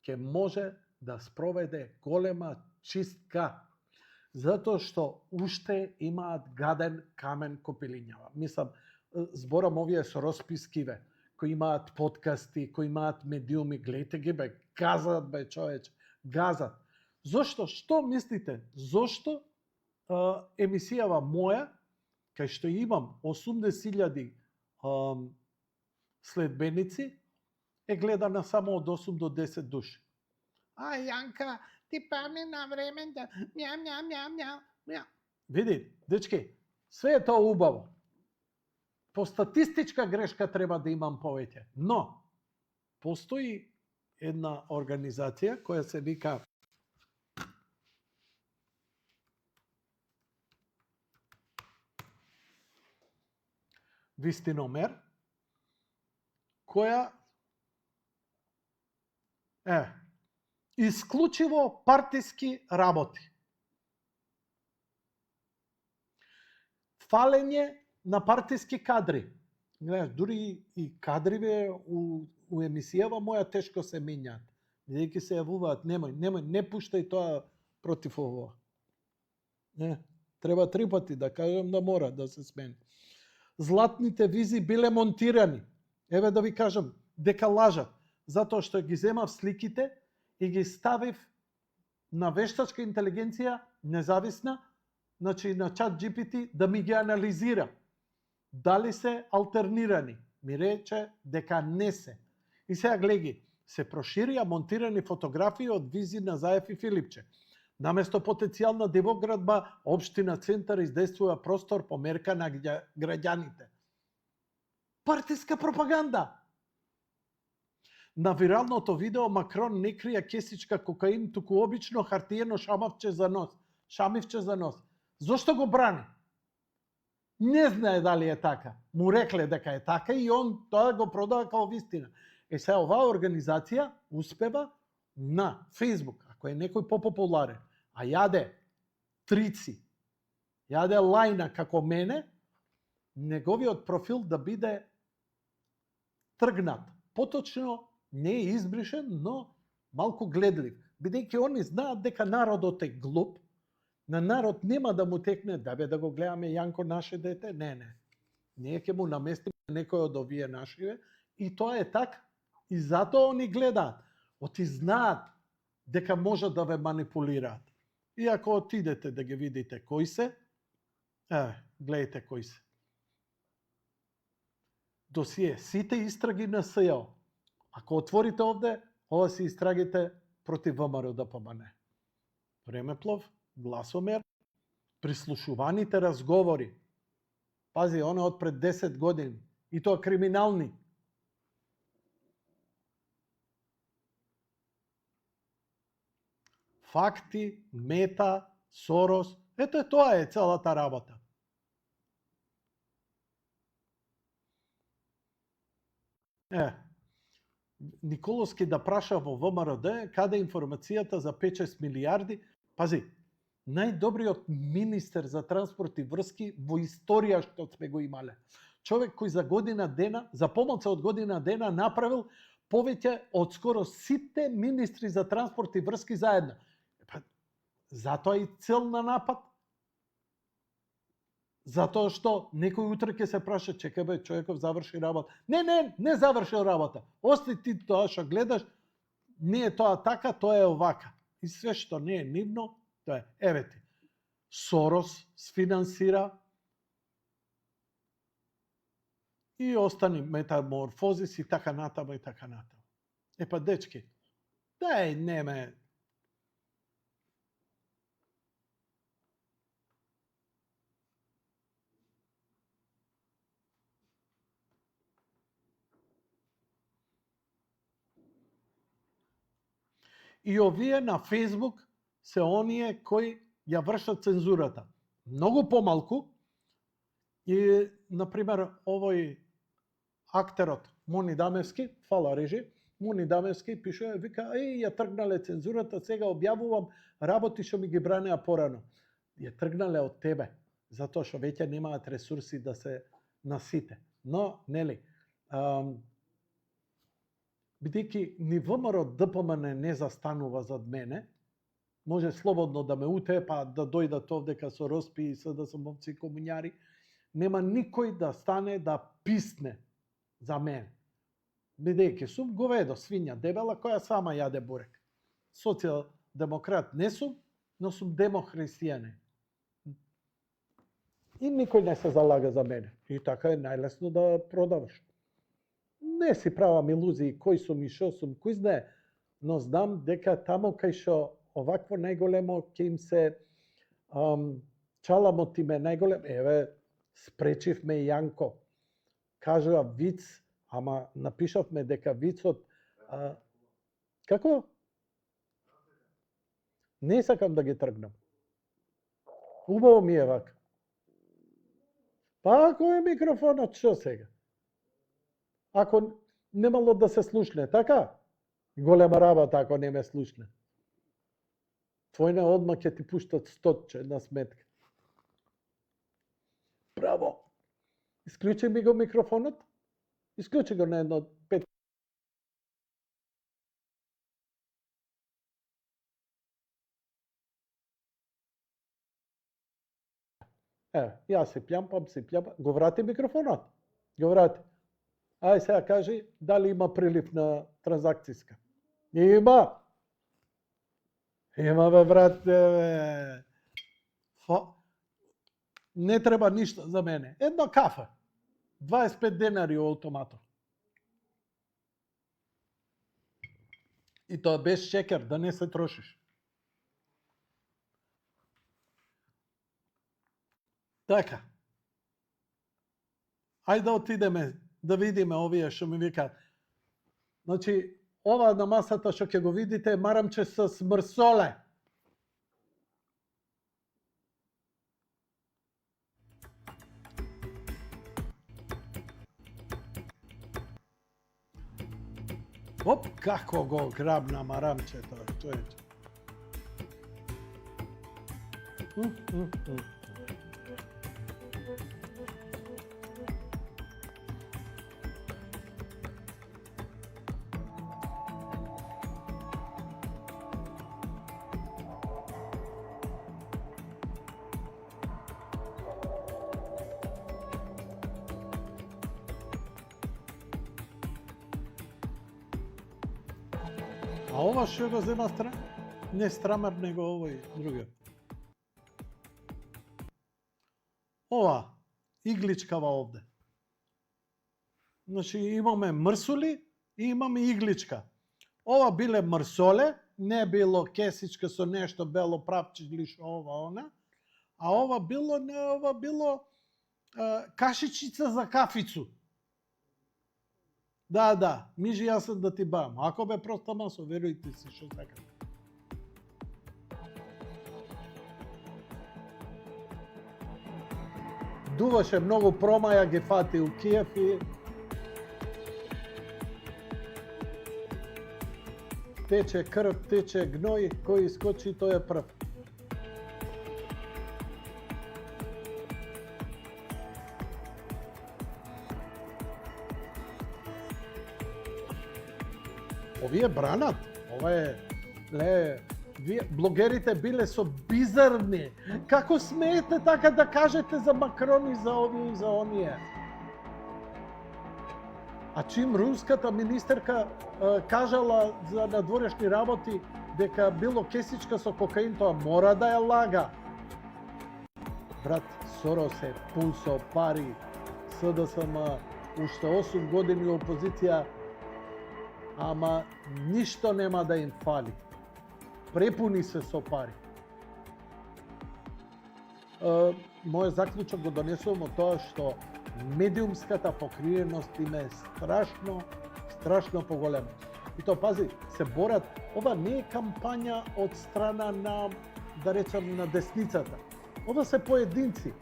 ќе може да спроведе голема чистка, затоа што уште имаат гаден камен копилињава. Мислам, зборам овие со роспискиве, кои имаат подкасти, кои имаат медиуми, гледате ги бе, газат бе човече, газат. Зошто? Што мислите? Зошто емисијава моја, кај што имам 80.000 следбеници, е гледана само од 8 до 10 души. Јанка, ти памни на време да мјам. Види, дечки, све е тоа убаво. По статистичка грешка треба да имам повеќе, но постои една организација која се вика Вистиномер, која исклучиво партиски работи. Фалење на партиски кадри. Дури и кадриве у емисијава моја тешко се менјаат. Бидејќи се јавуваат, не пуштај тоа против ово. Треба 3 пати да кажам да мора да се смени. Златните визи биле монтирани. Еве да ви кажам дека лажат, затоа што ги земав сликите и ги ставив на вештачка интелигенција, независна, значи на чат GPT, да ми ги анализира. Дали се алтернирани? Ми рече дека не се. И сега глеги, се проширија монтирани фотографии од визи на Заев и Филипче. Наместо потенцијална девоградба, општина Центар издействува простор по мерка на граѓаните. Партиска пропаганда! На виралното видео Макрон не крија кесичка кокаин, туку обично хартиено шамивче за нос. Зошто го брани? Не знае дали е така. Му рекле дека е така и он тоа го продава као вистина. Сега оваа организација успева на Facebook, ако е некој попопуларен, а јаде трици, јаде лајна како мене, неговиот профил да биде тргнат. Поточно не е избришен, но малку гледлив. Бидејќи они знаат дека народот е глуп, на народ нема да му текне да го гледаме Јанко наше дете, не. Ние ќе му наместиме некој од овие нашиве и тоа е така. И затоа они гледаат. Оти знаат дека можат да ве манипулираат. И ако отидете да ги видите кои се, гледайте кои се. Досие, сите истраги на СЈО. Ако отворите овде, ова се истрагите против ВМРО ДПМН. Времеплов, гласомер, прислушуваните разговори. Пази, она од пред 10 години. И тоа криминални. Факти, Мета, Сорос. Ето тоа е целата работа. Николовски да праша во ВМРО каде информацијата за 5-6 милиарди. Пази, најдобриот министер за транспорт и врски во историја што сме го имале. Човек кој за помалку од година дена направил повеќе од скоро сите министри за транспорт и врски заедно. Затоа и цел на напад. Затоа што некој утре ќе се праша, чекај бе, човеков заврши работа. Не завршил работа. Ости ти тоа што гледаш, не е тоа така, тоа е овака. И све што не е нивно, тоа е. Еве ти. Сорос сфинансира и остани метаморфозис и така натаму и така натаму. Дечки, неме. И овие на Facebook се оние кои ја вршат цензурата. Многу помалку. И, например, овој актерот Мони Дамевски, фала режи, Мони Дамевски пишува, вика, ја тргнале цензурата, сега објавувам работи што ми ги бранеа порано. Ја тргнале од тебе, затоа што веќе немаат ресурси да се насите. Но, нели, бидејќи ни ВМРО ДПМН не застанува зад мене, може слободно да ме утепа, да дојдат овдека со роспи и СДСМовци комуњари, нема никој да стане да писне за мене. Бидејќи сум говедо, свиња, дебела, која сама јаде бурек. Социјал-демократ не сум, но сум демохристијанин. И никој не се залага за мене. И така е најлесно да продаваш. Не си правам илузии кој сум и шо сум, кој знае, но знам дека тамо кај шо овакво најголемо ќе им се чаламот им е најголем. Еве, спречивме Јанко. Кажува виц, ама напишавме дека вицот... Како? Не сакам да ги тргнам. Убаво ми е вака. Па ако е микрофонот, што сега? Ако немало да се слушне, така? Голема работа ако не ме слушне. Твојне одма ќе ти пуштат 100 на сметка. Браво! Исклучи ми го микрофонот. Исклучи го на едно 5. Еве, јас се пјампам. Го врати микрофонот. Го врати. Ај сега кажи дали има прилив на транзакцијска. Има. Има бе, брате. Не треба ништо за мене. Едно кафе. 25 денари у автоматот. И тоа без шекер, да не се трошиш. Така. Ајде да отидеме да видиме овие што ми викаат. Значи, ова на масата што ќе го видите е марамче со смрсоле. Оп, како го грабна марамчето, човече. А ова што го зема страна? Не страмар, него овој другиот. Ова, игличкава овде. Значи имаме мрсули и имаме игличка. Ова биле мрсоле, не било кесичка со нешто бело правче или шо ова она, а ова било кашичица за кафицу. Да, мижи јас сум да ти бам. Ако бе проста масо, верујте си што сакам. Дуваше многу промаја, ги фати у Киев и тече крв, тече гној, кој искочи, тој е прв. Овие бранат, ова е, блогерите биле со бизарни. Како смеете така да кажете за Макрон и за овие и за оние? А чим руската министерка кажала за надворешни работи дека било кесичка со кокаин, тоа мора да ја лага. Брат, Сорос е пун со пари, СДСМ, уште 8 години опозиција, ама ништо нема да им фали. Препуни се со пари. Мојот заклучок го донесувам од тоа што медиумската покриеност им е страшно поголема. И тоа, пази, се борат. Ова не е кампања од страна на, да речам, на десницата. Ова се поединци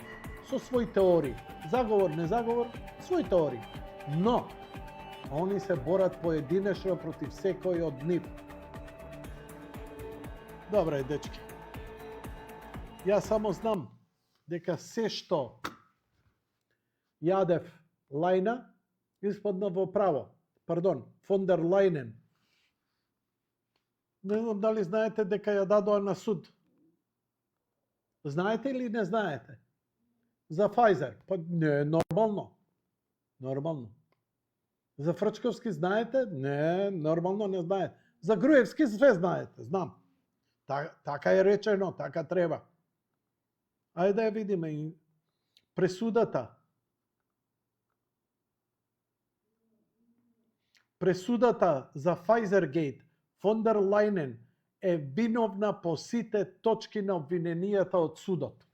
со своји теории. Заговор, не заговор, своји теории. Но, они се борат поединечно против секој од нив. Добре, дечки. Јас само знам дека се што јадев Лајна, испадна во право. Пардон, фон дер Лајнен. Не знам дали знаете дека ја дадоа на суд. Знаете или не знаете? За Pfizer. Па не, нормално. Нормално. За Фрчковски знаете? Не, нормално не знаете. За Груевски све знаете, знам. Така е речено, така треба. Ајде да ја видиме и пресудата. Пресудата за Pfizergate, фон дер Лајнен е виновна по сите точки на обвиненијата од судот.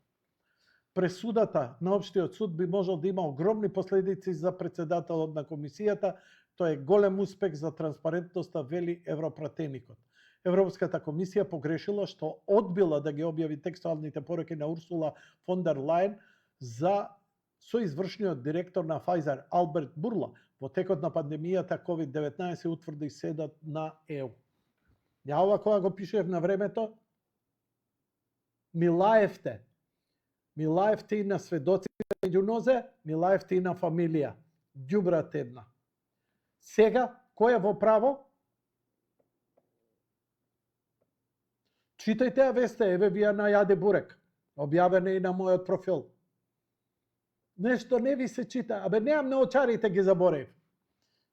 Пресудата на Општиот суд би можел да има огромни последици за председателот на комисијата. Тоа е голем успех за транспарентноста, вели европратеникот. Европската комисија погрешила што одбила да ги објави текстуалните пораки на Урсула фон дер Лајен за соизвршниот директор на Pfizer Алберт Бурла во текот на пандемијата COVID-19, утврди седот на ЕУ. Ја ова кога го пишев на времето, ми лаевте и на сведоците меѓу нозе, ми лаевте и на фамилија. Ѓубрат една. Сега, кој е во право? Читајте ја весте, еве вие на Јаде Бурек. Објавено и на мојот профил. Нешто не ви се чита. Абе, неам наочарите ги заборев.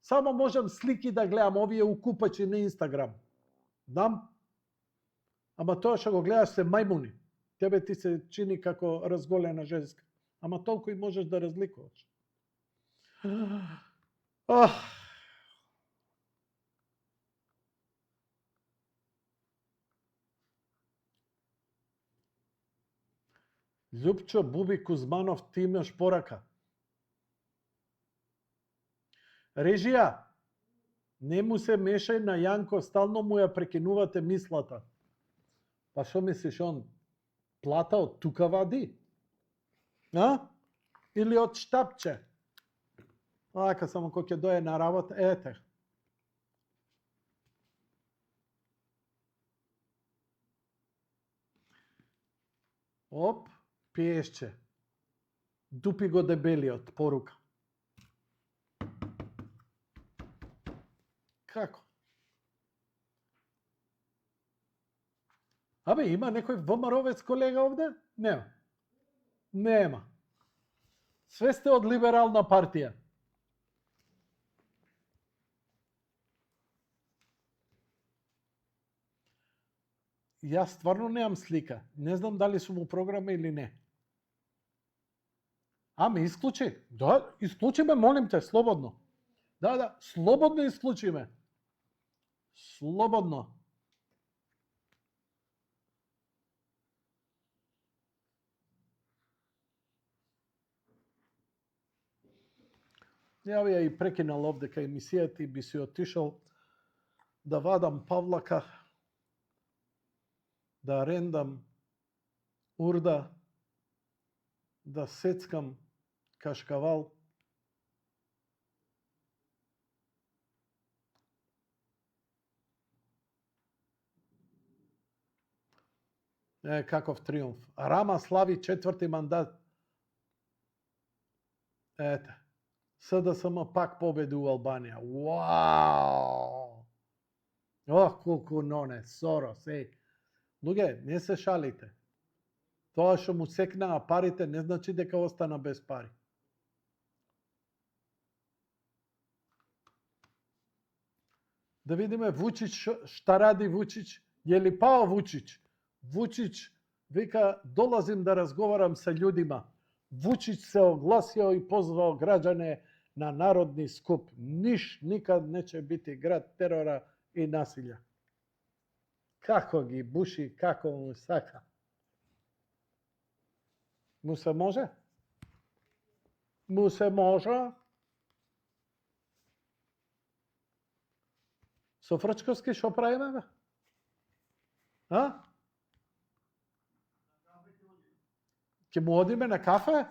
Само можам слики да гледам, овие укупачи на Инстаграм. Дам. Ама тоа што го гледаш се мајмуни. Тебе ти се чини како разголена женска. Ама толку и можеш да разликуваш. Љупчо Буби Кузманов, ти имаш порака. Режија, не му се мешај на Јанко, стално му ја прекинувате мислата. Па шо мислиш, он плата од тука вади? А? Или од штапче? Ака само кој ќе дое на работа, ете. Оп, пиешче. Дупи го дебелиот, порука. Како? Абе, има некој ВМРО-вец колега овде? Нема. Нема. Све сте од либерална партија. Јас стварно немам слика. Не знам дали сум у програма или не. Ме исклучи. Да, исклучи ме, молим те, слободно. Да, слободно исклучи ме. Слободно. Ја ја и прекинал овде кај емисијата и би си отишол да вадам павлака, да рендам урда, да сецкам кашкавал. Каков триумф. Рама слави 4ти мандат. Ете. СДСМ пак победи у Албанија. Вау! Ох, колку ноне, Сорос, Луѓе, не се шалите. Тоа што му секнаа парите не значи дека остана без пари. Да видиме Вучич, шта ради Вучич? Е ли пао Вучич? Вучич вика, долазим да разговарам со људима. Вучич се огласио и позвал граѓане на народни скуп. Никад не ќе бити град терора и насилја. Како ги буши, како му сака. Му се може? Му се може? Со Фрчковски што правиме, бе? А? Ќе му одиме на кафе?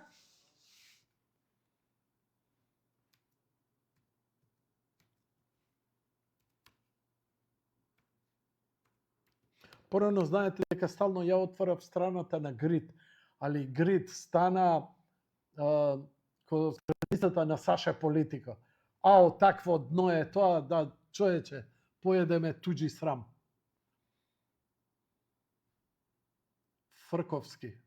Порано знаете дека стално ја отворав страната на Грид, али Грид стана кога страницата на Саша Политика. Ао, такво дно е тоа, да, човече, поедеме туџи срам. Фрковски,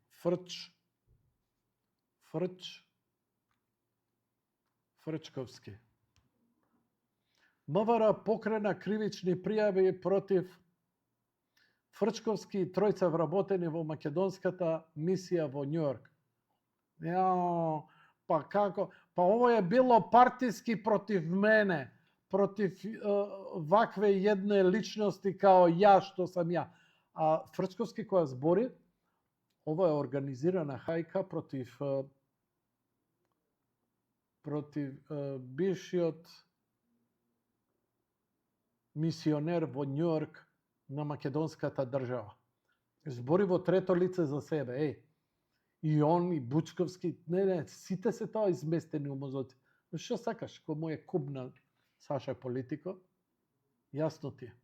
Фрчковски. МВР покрена кривични пријави против Фрчковски и тројца вработени во македонската мисија во Њујорк. Јао, па како? Па ово е било партиски против мене, против вакве едне личности као ја, што сам ја. А Фрчковски која збори, ова е организирана хајка против бившиот мисионер во Њујорк на македонската држава. Збори во трето лице за себе, и он, и Бучковски, не, сите се тоа изместени у мозоци. Што сакаш, кој му е кубна Саша Политико? Јасно ти е.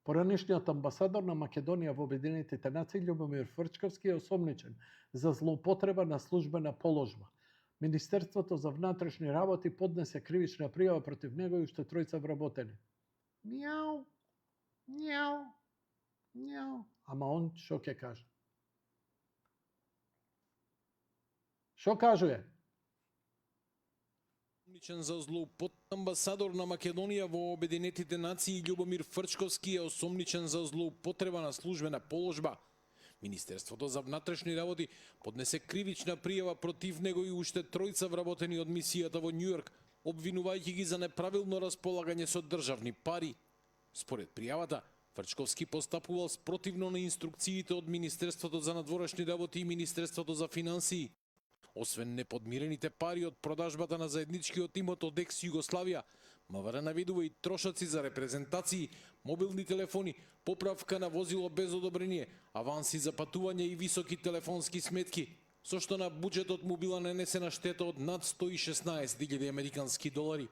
Поранишниот амбасадор на Македонија во Обединетите нации Љубомир Фрчковски е осомничен за злоупотреба на службена положба. Министерството за внатрешни работи поднесе кривична пријава против него и уште тројца вработени. Мјау, мјау, мјау. Ама он што ќе каже? Што кажува? Осомничен за злоупотреба. Амбасадор на Македонија во Обединетите нации Љубомир Фрчковски е осомничен за злоупотреба на службена положба. Министерството за внатрешни работи поднесе кривична пријава против него и уште тројца вработени од мисијата во Њујорк, обвинувајќи ги за неправилно располагање со државни пари. Според пријавата, Фрчковски постапувал спротивно на инструкциите од Министерството за надворешни работи и Министерството за финансии. Освен неподмирените пари од продажбата на заедничкиот имот од екс Југославија, МВР наведува и трошоци за репрезентации, мобилни телефони, поправка на возило без одобрение, аванси за патување и високи телефонски сметки, со што на буџетот му била нанесена штета од над 116.000 американски долари.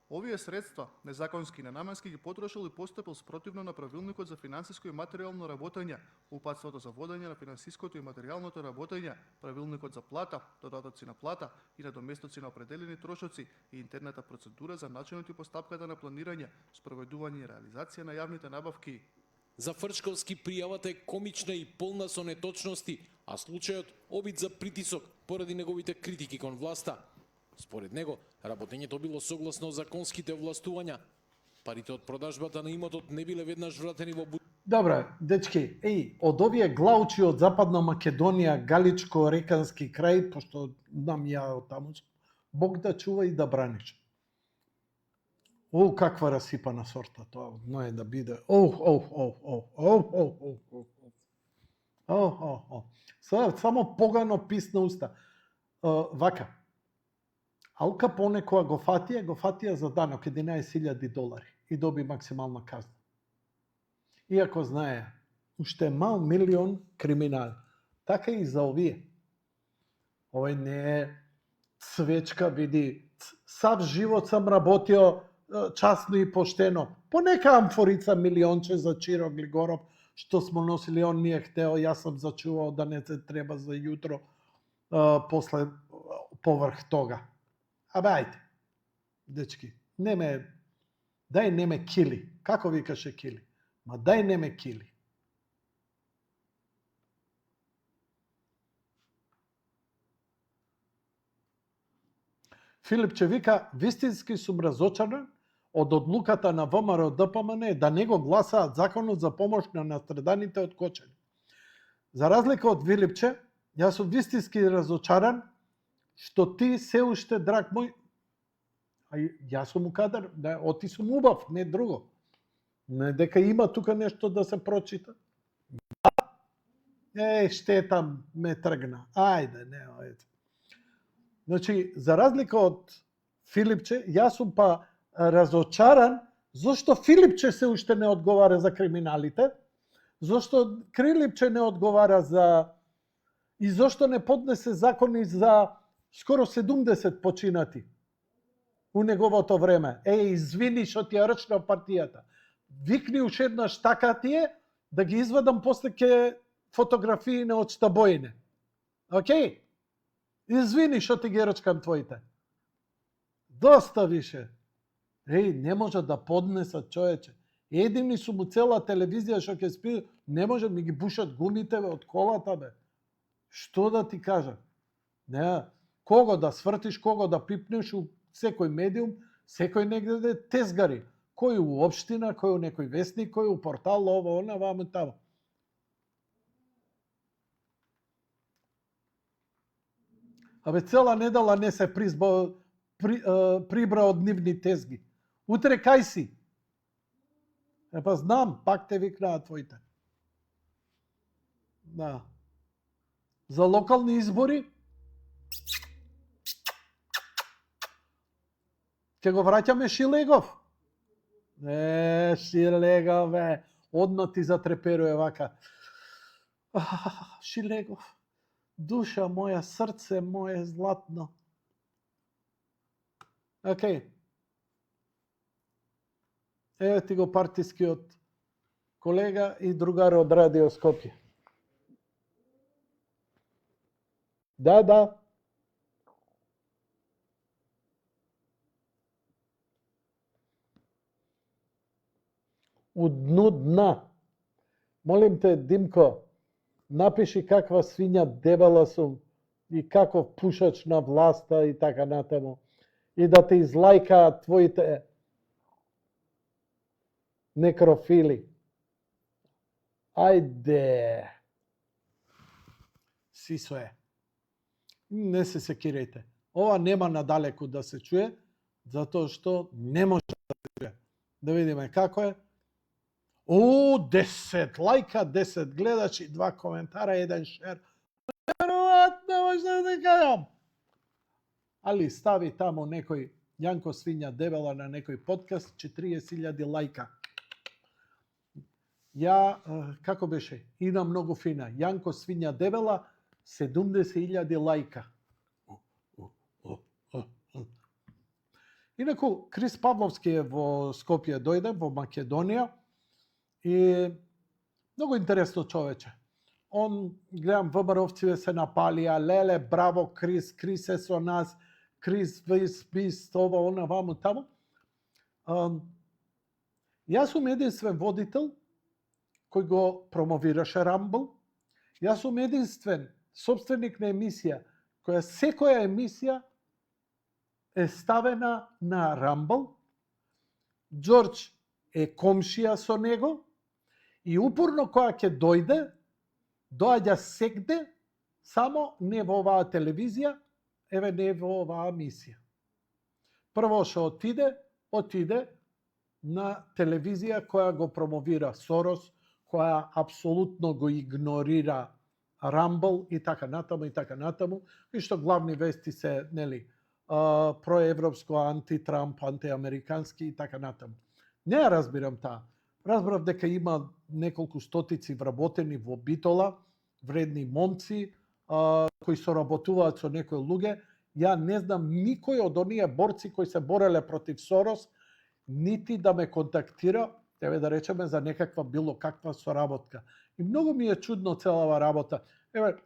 Овие средства, незаконски и ненаменски, ги потрошил и постапил спротивно на правилникот за финансиско и материјално работење, упатството за водење на финансиското и материјалното работење, правилникот за плата, додатоци на плата и надоместоци на определени трошоци и интерната процедура за начинот и постапката на планирање, спроведување и реализација на јавните набавки. За Фрчковски пријавата е комична и полна со неточности, а случајот обид за притисок поради неговите критики кон власта. Според него, работењето било согласно законските властувања. Парите од продажбата на имотот не биле веднаш вратени во Добре, дечки, од овие глаучи од Западна Македонија, Галичко-Рекански крај, пошто нам ја од таму, Бог да чува и да браниш. Каква расипана сорта тоа, но е да биде. Само погано писна уста. Вака. Ал Капоне која го фатија за данок $11,000 и доби максимална казна. Иако знае, уште мал милион криминали. Така и за овие. Овој не е свечка, види, сав живот сам работио часно и поштено. По нека амфорица милионче за Чиро Глигоров, што смо носили, он не е хтео, јас сам зачувал да не се треба за јутро после поврх тога. Абе, ајде, дечки, дај не ме кили. Како викаше кили? Ма дај не ме кили. Филипче вика, вистински сум разочаран од одлуката на ВМРО ДПМН да не го гласаат законот за помош на настраданите од Кочани. За разлика од Филипче, јас сум вистински разочаран што ти се уште, драг мој, јас сум у кадар, оти сум убав, не друго. Не дека има тука нешто да се прочита. Штета ме тргна. Ајде, не, ајде. Значи, за разлика од Филипче, јас сум па разочаран Зошто Филипче се уште не одговара за криминалите? Зошто Крилипче не одговара за... И зошто не поднесе закони за скоро 70 починати у неговото време? Извини што ти ја рчна партијата. Викни уште еднаш така ти е, да ги извадам после ке фотографии од штабоине. Океј? Извини што ти ги рчкам твоите. Доста више. Не може да поднесат, човече. Едини су му цела телевизија што ќе спи, не може ми ги бушат гумите од колата, бе. Што да ти кажа? Не, кого да свртиш, кого да пипнеш у секој медиум, секој негде тезгари. Кој у општина, кој у некој вестник, кој у портал, ово, она, вамо, тамо. Абе, цела недела не се прибра од нивни тезги. Утре кај си? Па знам, пак те викнаат твоите. Да. За локални избори ќе го враќаме Шилегов. Шилегов, одно ти затреперуе вака. Шилегов, душа моја, срце моје златно. Океј. Еве ти го партискиот колега и другари од Радио Скопје. Да. У дну дна. Молим те, Димко, напиши каква свиња дебела сум и каков пушач на власта и така натаму. И да те излајкаат твоите некрофили. Ајде. Сисо е. Не се секирајте. Ова нема надалеку да се чуе, затоа што не може да се чуе. Да видиме како е. 10 лајка, 10 гледачи, 2 коментара, 1 шер. Веројатно може да кажам. Али стави тамо некој Јанко Свиња дебела на некој подкаст, 40.000 лајка. Ја, како беше, Ина многу фина, Јанко Свиња дебела, 70.000 лајка. Инаку, Крис Павловски е во Скопје дојде, во Македонија, и многу интересно човече. Он, гледам, ВБР-овци се напалија, леле, браво, Крис е со нас, Крис, вис, ова, она, ваму, таму. Јас сум единствен водител кој го промовираше Рамбл. Јас сум единствен собственик на емисија, која секоја емисија е ставена на Рамбл. Џорџ е комшија со него и упорно која ќе дојде, доаѓа сегде, само не во оваа телевизија, еве не во оваа емисија. Прво што отиде на телевизија која го промовира Сорос, која апсолутно го игнорира Рамбл и така натаму, и што главни вести се, нели, проевропско, анти-Трамп, антиамерикански и така натаму. Не ја разбирам таа. Разбрав дека има неколку стотици вработени во Битола, вредни момци, кои соработуваат со некои луѓе. Ја не знам никој од оние борци кои се бореле против Сорос, нити да ме контактира, еве да речеме, за некаква било каква соработка. И многу ми е чудно целава работа. Еве,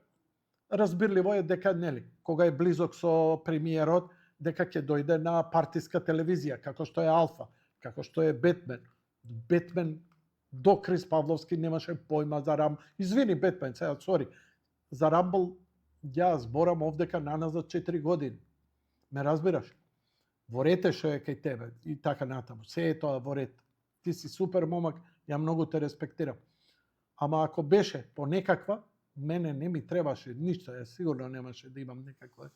разбирливо е дека, нели, кога е близок со премиерот, дека ќе дојде на партиска телевизија, како што е Алфа, како што е Бетмен. Бетмен до Крис Павловски немаше појма за Рамбл. Извини, Бетмен, сега, сори. За Рамбл ја зборам овдека наназад 4 години. Ме разбираш? Во рете што е кај тебе и така натаму. Се е тоа во ред. Ти си супер момак, ја многу те респектирам. Ама ако беше по некаква, мене не ми требаше ништо, ја сигурно немаше да имам некаква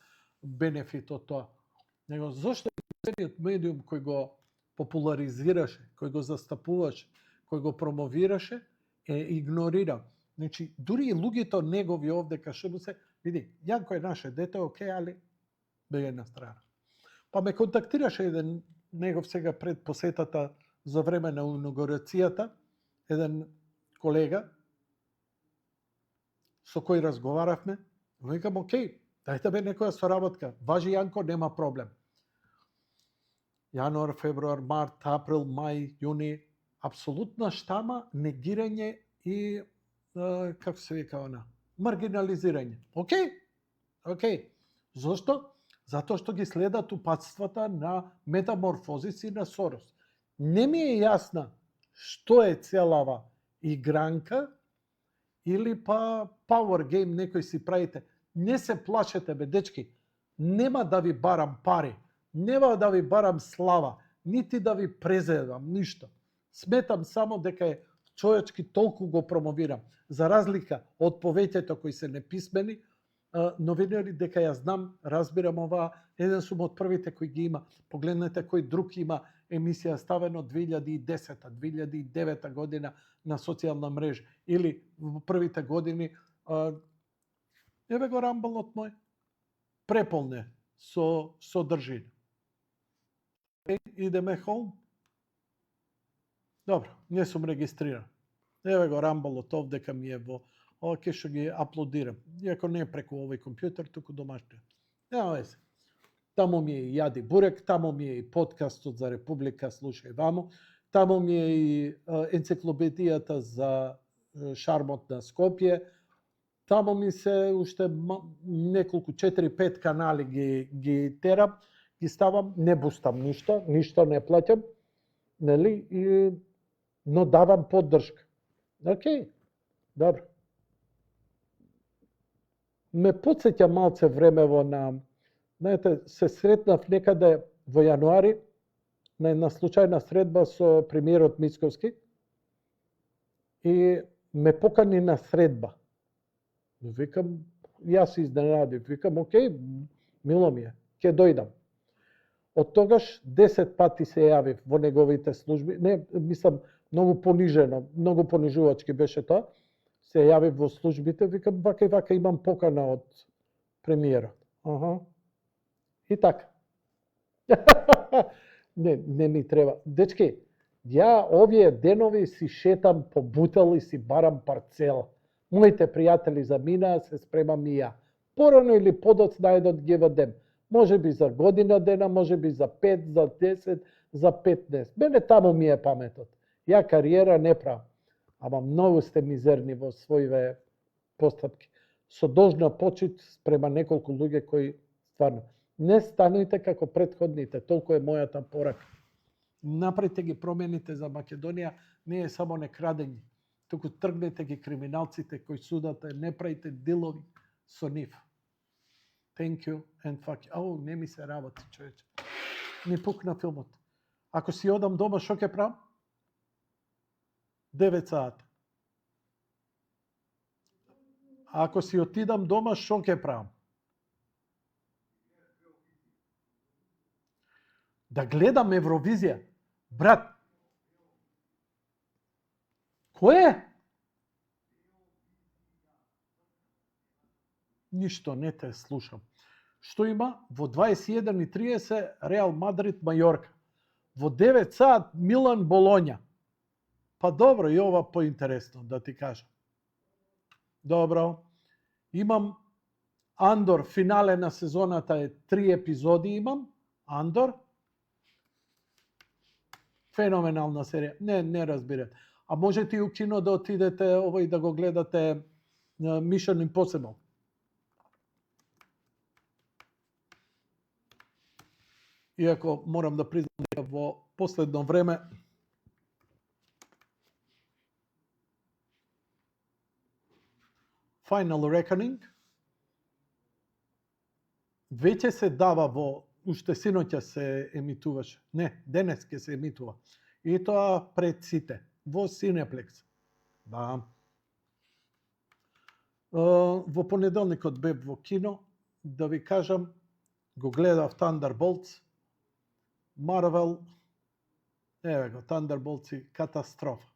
бенефит од тоа. Него зошто единиот медиум кој го популаризираше, кој го застапуваше, кој го промовираше, е игнориран. Значи, дури и луѓето негови овдека што му се, види, Јанко е наше дете, окей, али бегај на страна. Па ме контактираше еден негов сега пред посетата за време на инаугурацијата, еден колега со кој разговаравме, викам, окей, дајте бе некоја соработка. Важи Јанко, нема проблем. Јануар, февруар, март, април, мај, јуни, апсолутна штама, негирање и, како се вика она, маргинализирање. Окей. Зошто? Затоа што ги следат упатствата на метаморфозис и на Сорос. Не ми е јасна што е целава игранка или па power game некој си правите. Не се плашете бе, дечки. Нема да ви барам пари, нема да ви барам слава, нити да ви презедам, ништо. Сметам само дека е човечки толку го промовирам. За разлика од повеќето кои се неписмени, новинari, дека ја знам, разбирам ова, еден сум од првите кои ги има. Погледнете кој друг има емисија ставено 2010-2009 година на социјална мрежа. Или во првите години, еве го рамбалот мој, преполне со содржина. Идеме холм. Добро, не сум регистриран. Еве го рамбалот овдека ми е во... Ова ќе што ги аплодирам. Иако не е преку овој компјутер, туку домашниот. Нема везе. Таму ми е и Јади Бурек, таму ми е и подкастот за Република Слушај вамо, таму ми е и енциклопедијата за шармот на Скопје, таму ми се уште неколку 4-5 канали ги терам, ги ставам, не бустам ништо не плаќам, нели, но давам поддршка. Океј, добро. Ме потсеќа малце времево на, знаете, се сретнав некаде во јануари на една случајна средба со премиерот Мицковски и ме покани на средба. Викам, јас се изненадив, викам, океј, мило ми е, ќе дојдам. Од тогаш 10 пати се јавив во неговите служби, не, мислам, многу понижено, многу понижувачки беше тоа, се јавив во службите, викам, вака и вака имам покана од премиерот. И така. не ми треба. Дечки, ја овие денови си шетам по бутел и си барам парцела. Моите пријатели заминаа, се спремам и ја. Порано или подоцна едот ги вадем. Може би за година дена, може би за 5, за 10, за 15. Мене таму ми е паметот. Ја кариера не правам. Ама многу сте мизерни во своите постапки. Со должна почит спрема неколку луѓе кои стварно не станујте како претходните, толку е мојата порака. Направите ги промените за Македонија, не е само некрадење, туку тргнете ги криминалците кои судате, не правите дилови со нив. Thank you and fuck you. Не ми се работи, човече. Ми пукна филмот. Ако си одам дома, шо ќе правам? 9 сата. Ако си отидам дома, шо ќе правам? Да гледам Евровизија. Брат, кој е? Ништо, не те слушам. Што има? Во 21:30 Реал Мадрид Мајорка. Во 9 сат Милан Болоња. Па добро, и ова поинтересно, да ти кажам. Добро. Имам Андор, финале на сезоната е 3 епизоди имам. Андор. Феноменална серија. Не разбирате. А можете и у кино да отидете овој да го гледате Mission Impossible. Иако морам да признам дека во последно време Final Reckoning веќе се дава во, уште синоќа се емитуваше. Не, денес ќе се емитува. И тоа пред сите, во Cineplex. Да. Во понеделникот бев во кино, да ви кажам, го гледав Thunderbolts, Marvel, еве го, Thunderbolts, катастрофа.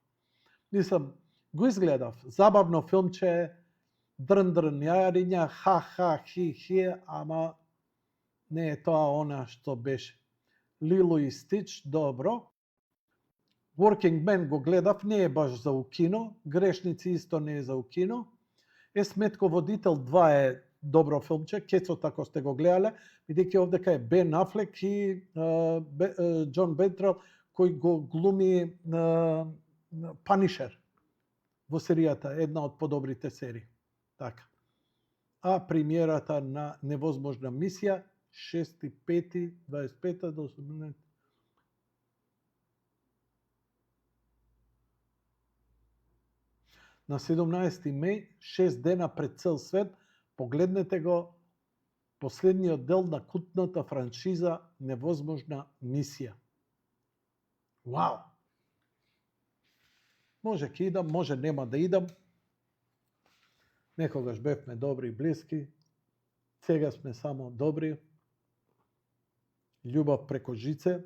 Мислам, го изгледав, забавно филмче, дрн јариња, ха, хи, ама не е тоа она што беше. Лило и Стич, добро. Working Man го гледав, не е баш за у кино, Грешници исто не е за у кино. Сметко Водител 2 е добро филмче, Кецот ако сте го гледале, бидејќи овдека е Бен Афлек и Џон Бентрел кој го глуми Панишер во серијата, една од подобрите серии. Така. А премиерата на Невозможна мисија 6.5.25 до 18. На 17 меј, 6 дена пред цел свет, погледнете го последниот дел на култната франшиза Невозможна мисија. Вау! Може ќе идам, може нема да идам. Некогаш бевме добри и блиски, сега сме само добри. Љубов преко жице,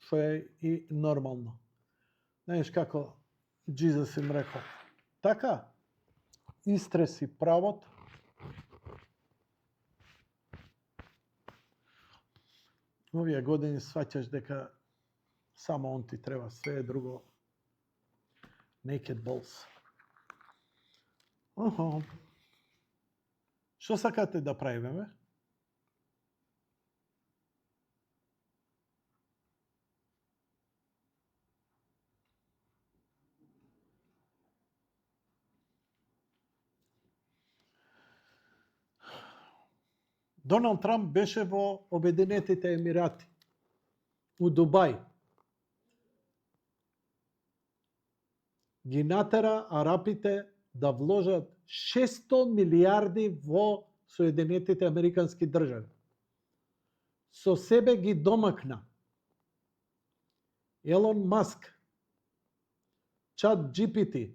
што е и нормално. Знаеш како Джизус им рекол, така, истреси правот, овие години сваќаш дека само он ти треба, све е друго. Naked balls. Што сакате да правиме, бе? Доналд Трамп беше во Обединетите Емирати, у Дубај. Ги натера арапите да вложат 600 милиарди во Соединетите Американски држави. Со себе ги домакна Елон Маск, ChatGPT,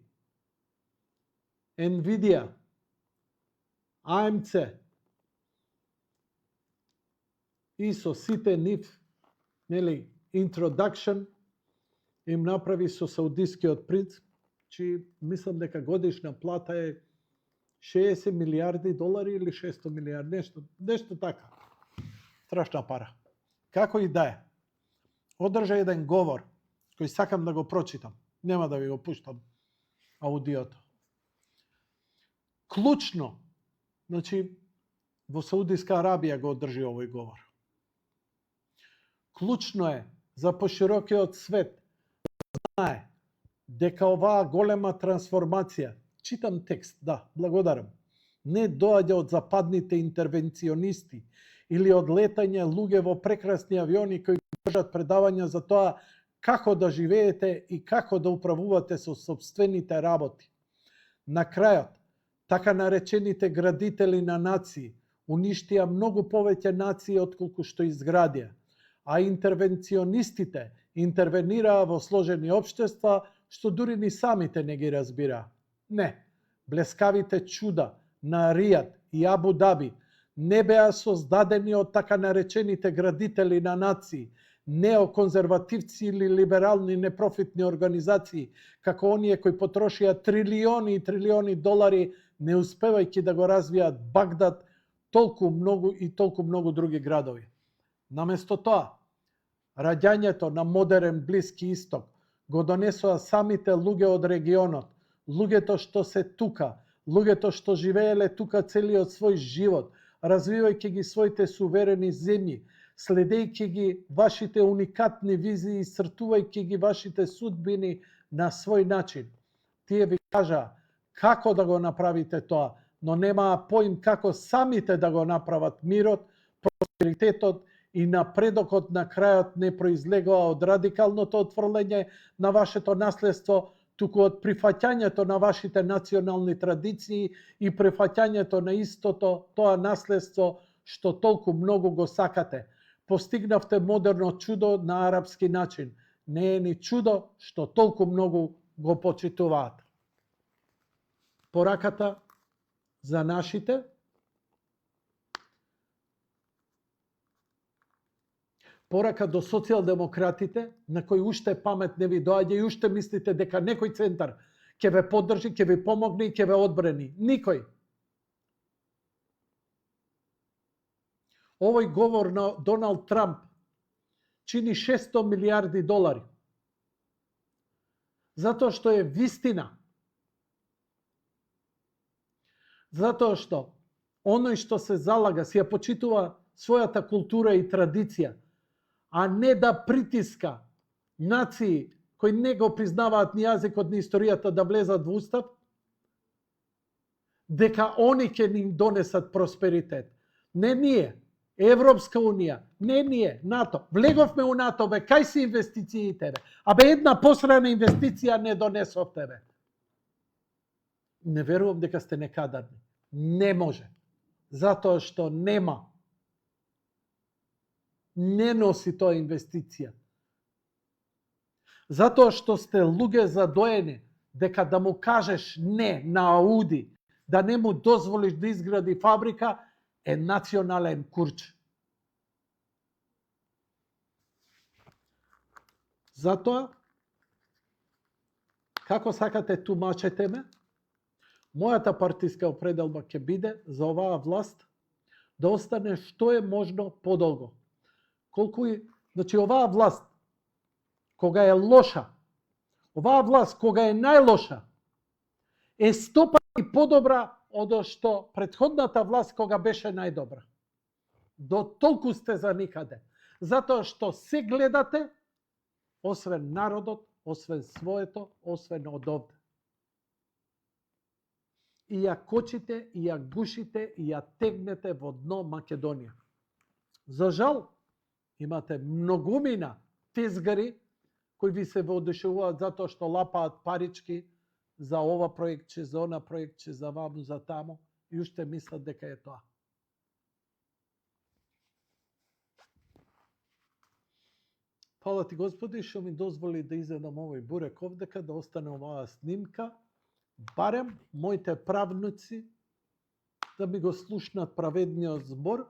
Nvidia, AMC и со сите нив, нели, introduction им направи со саудискиот принц, чи мислам дека годишна плата е 60 милиарди долари или 600 милиарди, нешто така. Страшна пара. Како и да е. Одржа еден говор, кој сакам да го прочитам. Нема да ви го пуштам аудиото. Клучно, значи, во Саудиска Арабија го одржи овој говор. Клучно е за поширокиот свет да знае дека оваа голема трансформација, читам текст, да, благодарам, не доаѓа од западните интервенционисти или од летање луѓе во прекрасни авиони кои држат предавања за тоа како да живеете и како да управувате со сопствените работи. На крајот, така наречените градители на нации уништија многу повеќе нации отколку што изградија, а интервенционистите интервенираа во сложени општества што дури ни самите не ги разбираа. Не, блескавите чуда на Ријад и Абу Даби не беа создадени од така наречените градители на нации, неоконзервативци или либерални непрофитни организации, како оние кои потрошија трилиони и трилиони долари, не успевајќи да го развијат Багдад, толку многу други градови. Наместо тоа, раѓањето на модерен Блиски Исток го донесоа самите луѓе од регионот, луѓето што се тука, луѓето што живееле тука целиот свој живот, развивајќи ги своите суверени земји, следејќи ги вашите уникатни визии, исцртувајќи ги вашите судбини на свој начин. Тие ви кажаа како да го направите тоа, но немаа поим како самите да го направат мирот, просперитетот и напредокот на крајот не произлегува од радикалното отфрлење на вашето наследство, туку од прифаќањето на вашите национални традиции и прифаќањето на истото тоа наследство што толку многу го сакате. Постигнавте модерно чудо на арапски начин. Не е ни чудо што толку многу го почитуваат. Пораката за нашите порака до социјалдемократите, на кои уште памет не ви доаѓа и уште мислите дека некој центар ќе ве поддржи, ќе ви помогне и ќе ве одбрани. Никој. Овој говор на Доналд Трамп чини 600 милиарди долари. Затоа што е вистина. Затоа што оној што се залага, си ја почитува својата култура и традиција, а не да притиска нации кои не го признаваат ни јазикот ни историјата да влезат во устав, дека они ќе ни донесат просперитет. Не ние, Европска унија, не ние, НАТО. Влеговме у НАТО, бе, кај си инвестициите, бе? Абе, една посрана инвестиција не донесовте, бе. Не верувам дека сте некадарни. Не може. Затоа што нема. Не носи тоа инвестиција. Затоа што сте луѓе задоени дека да му кажеш не на Ауди, да не му дозволиш да изгради фабрика, е национален курч. Затоа, како сакате тумачете ме, мојата партиска определба ќе биде за оваа власт да остане што е можно подолго. Значи, оваа власт, кога е лоша, оваа власт, кога е најлоша, е 100 пати подобра од што претходната власт кога беше најдобра. До толку сте за никаде. Затоа што се гледате, освен народот, освен своето, освен од овде. И ја кочите, и ја гушите, и ја тегнете во дно Македонија. За жал, имате многумина тезгари кои ви се воодушевуваат затоа што лапаат парички за ова проектче, за она проектче, за ваму, за таму, и уште мислат дека е тоа. Фала ти Господи што ми дозволи да изедам овој бурек овдека, да остане оваа снимка, барем моите правнуци да ми го слушнат праведниот збор,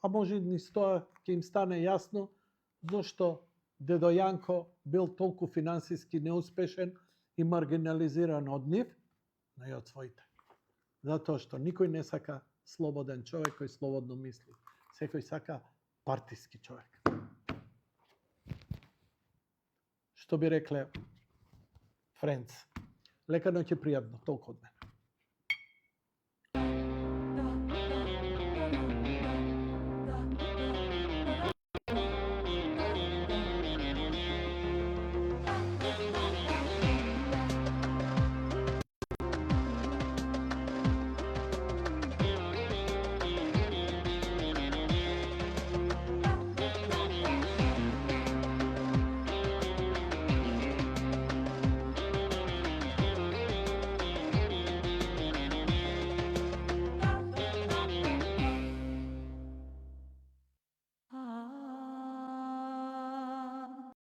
а може и низ тоа ќе им стане јасно зошто дедо Јанко бил толку финансиски неуспешен и маргинализиран од нив, но и од своите. Затоа што никој не сака слободен човек кој слободно мисли. Секој сака партиски човек. Што би рекле Френц? Лека ноќ и пријатно, толку од мене.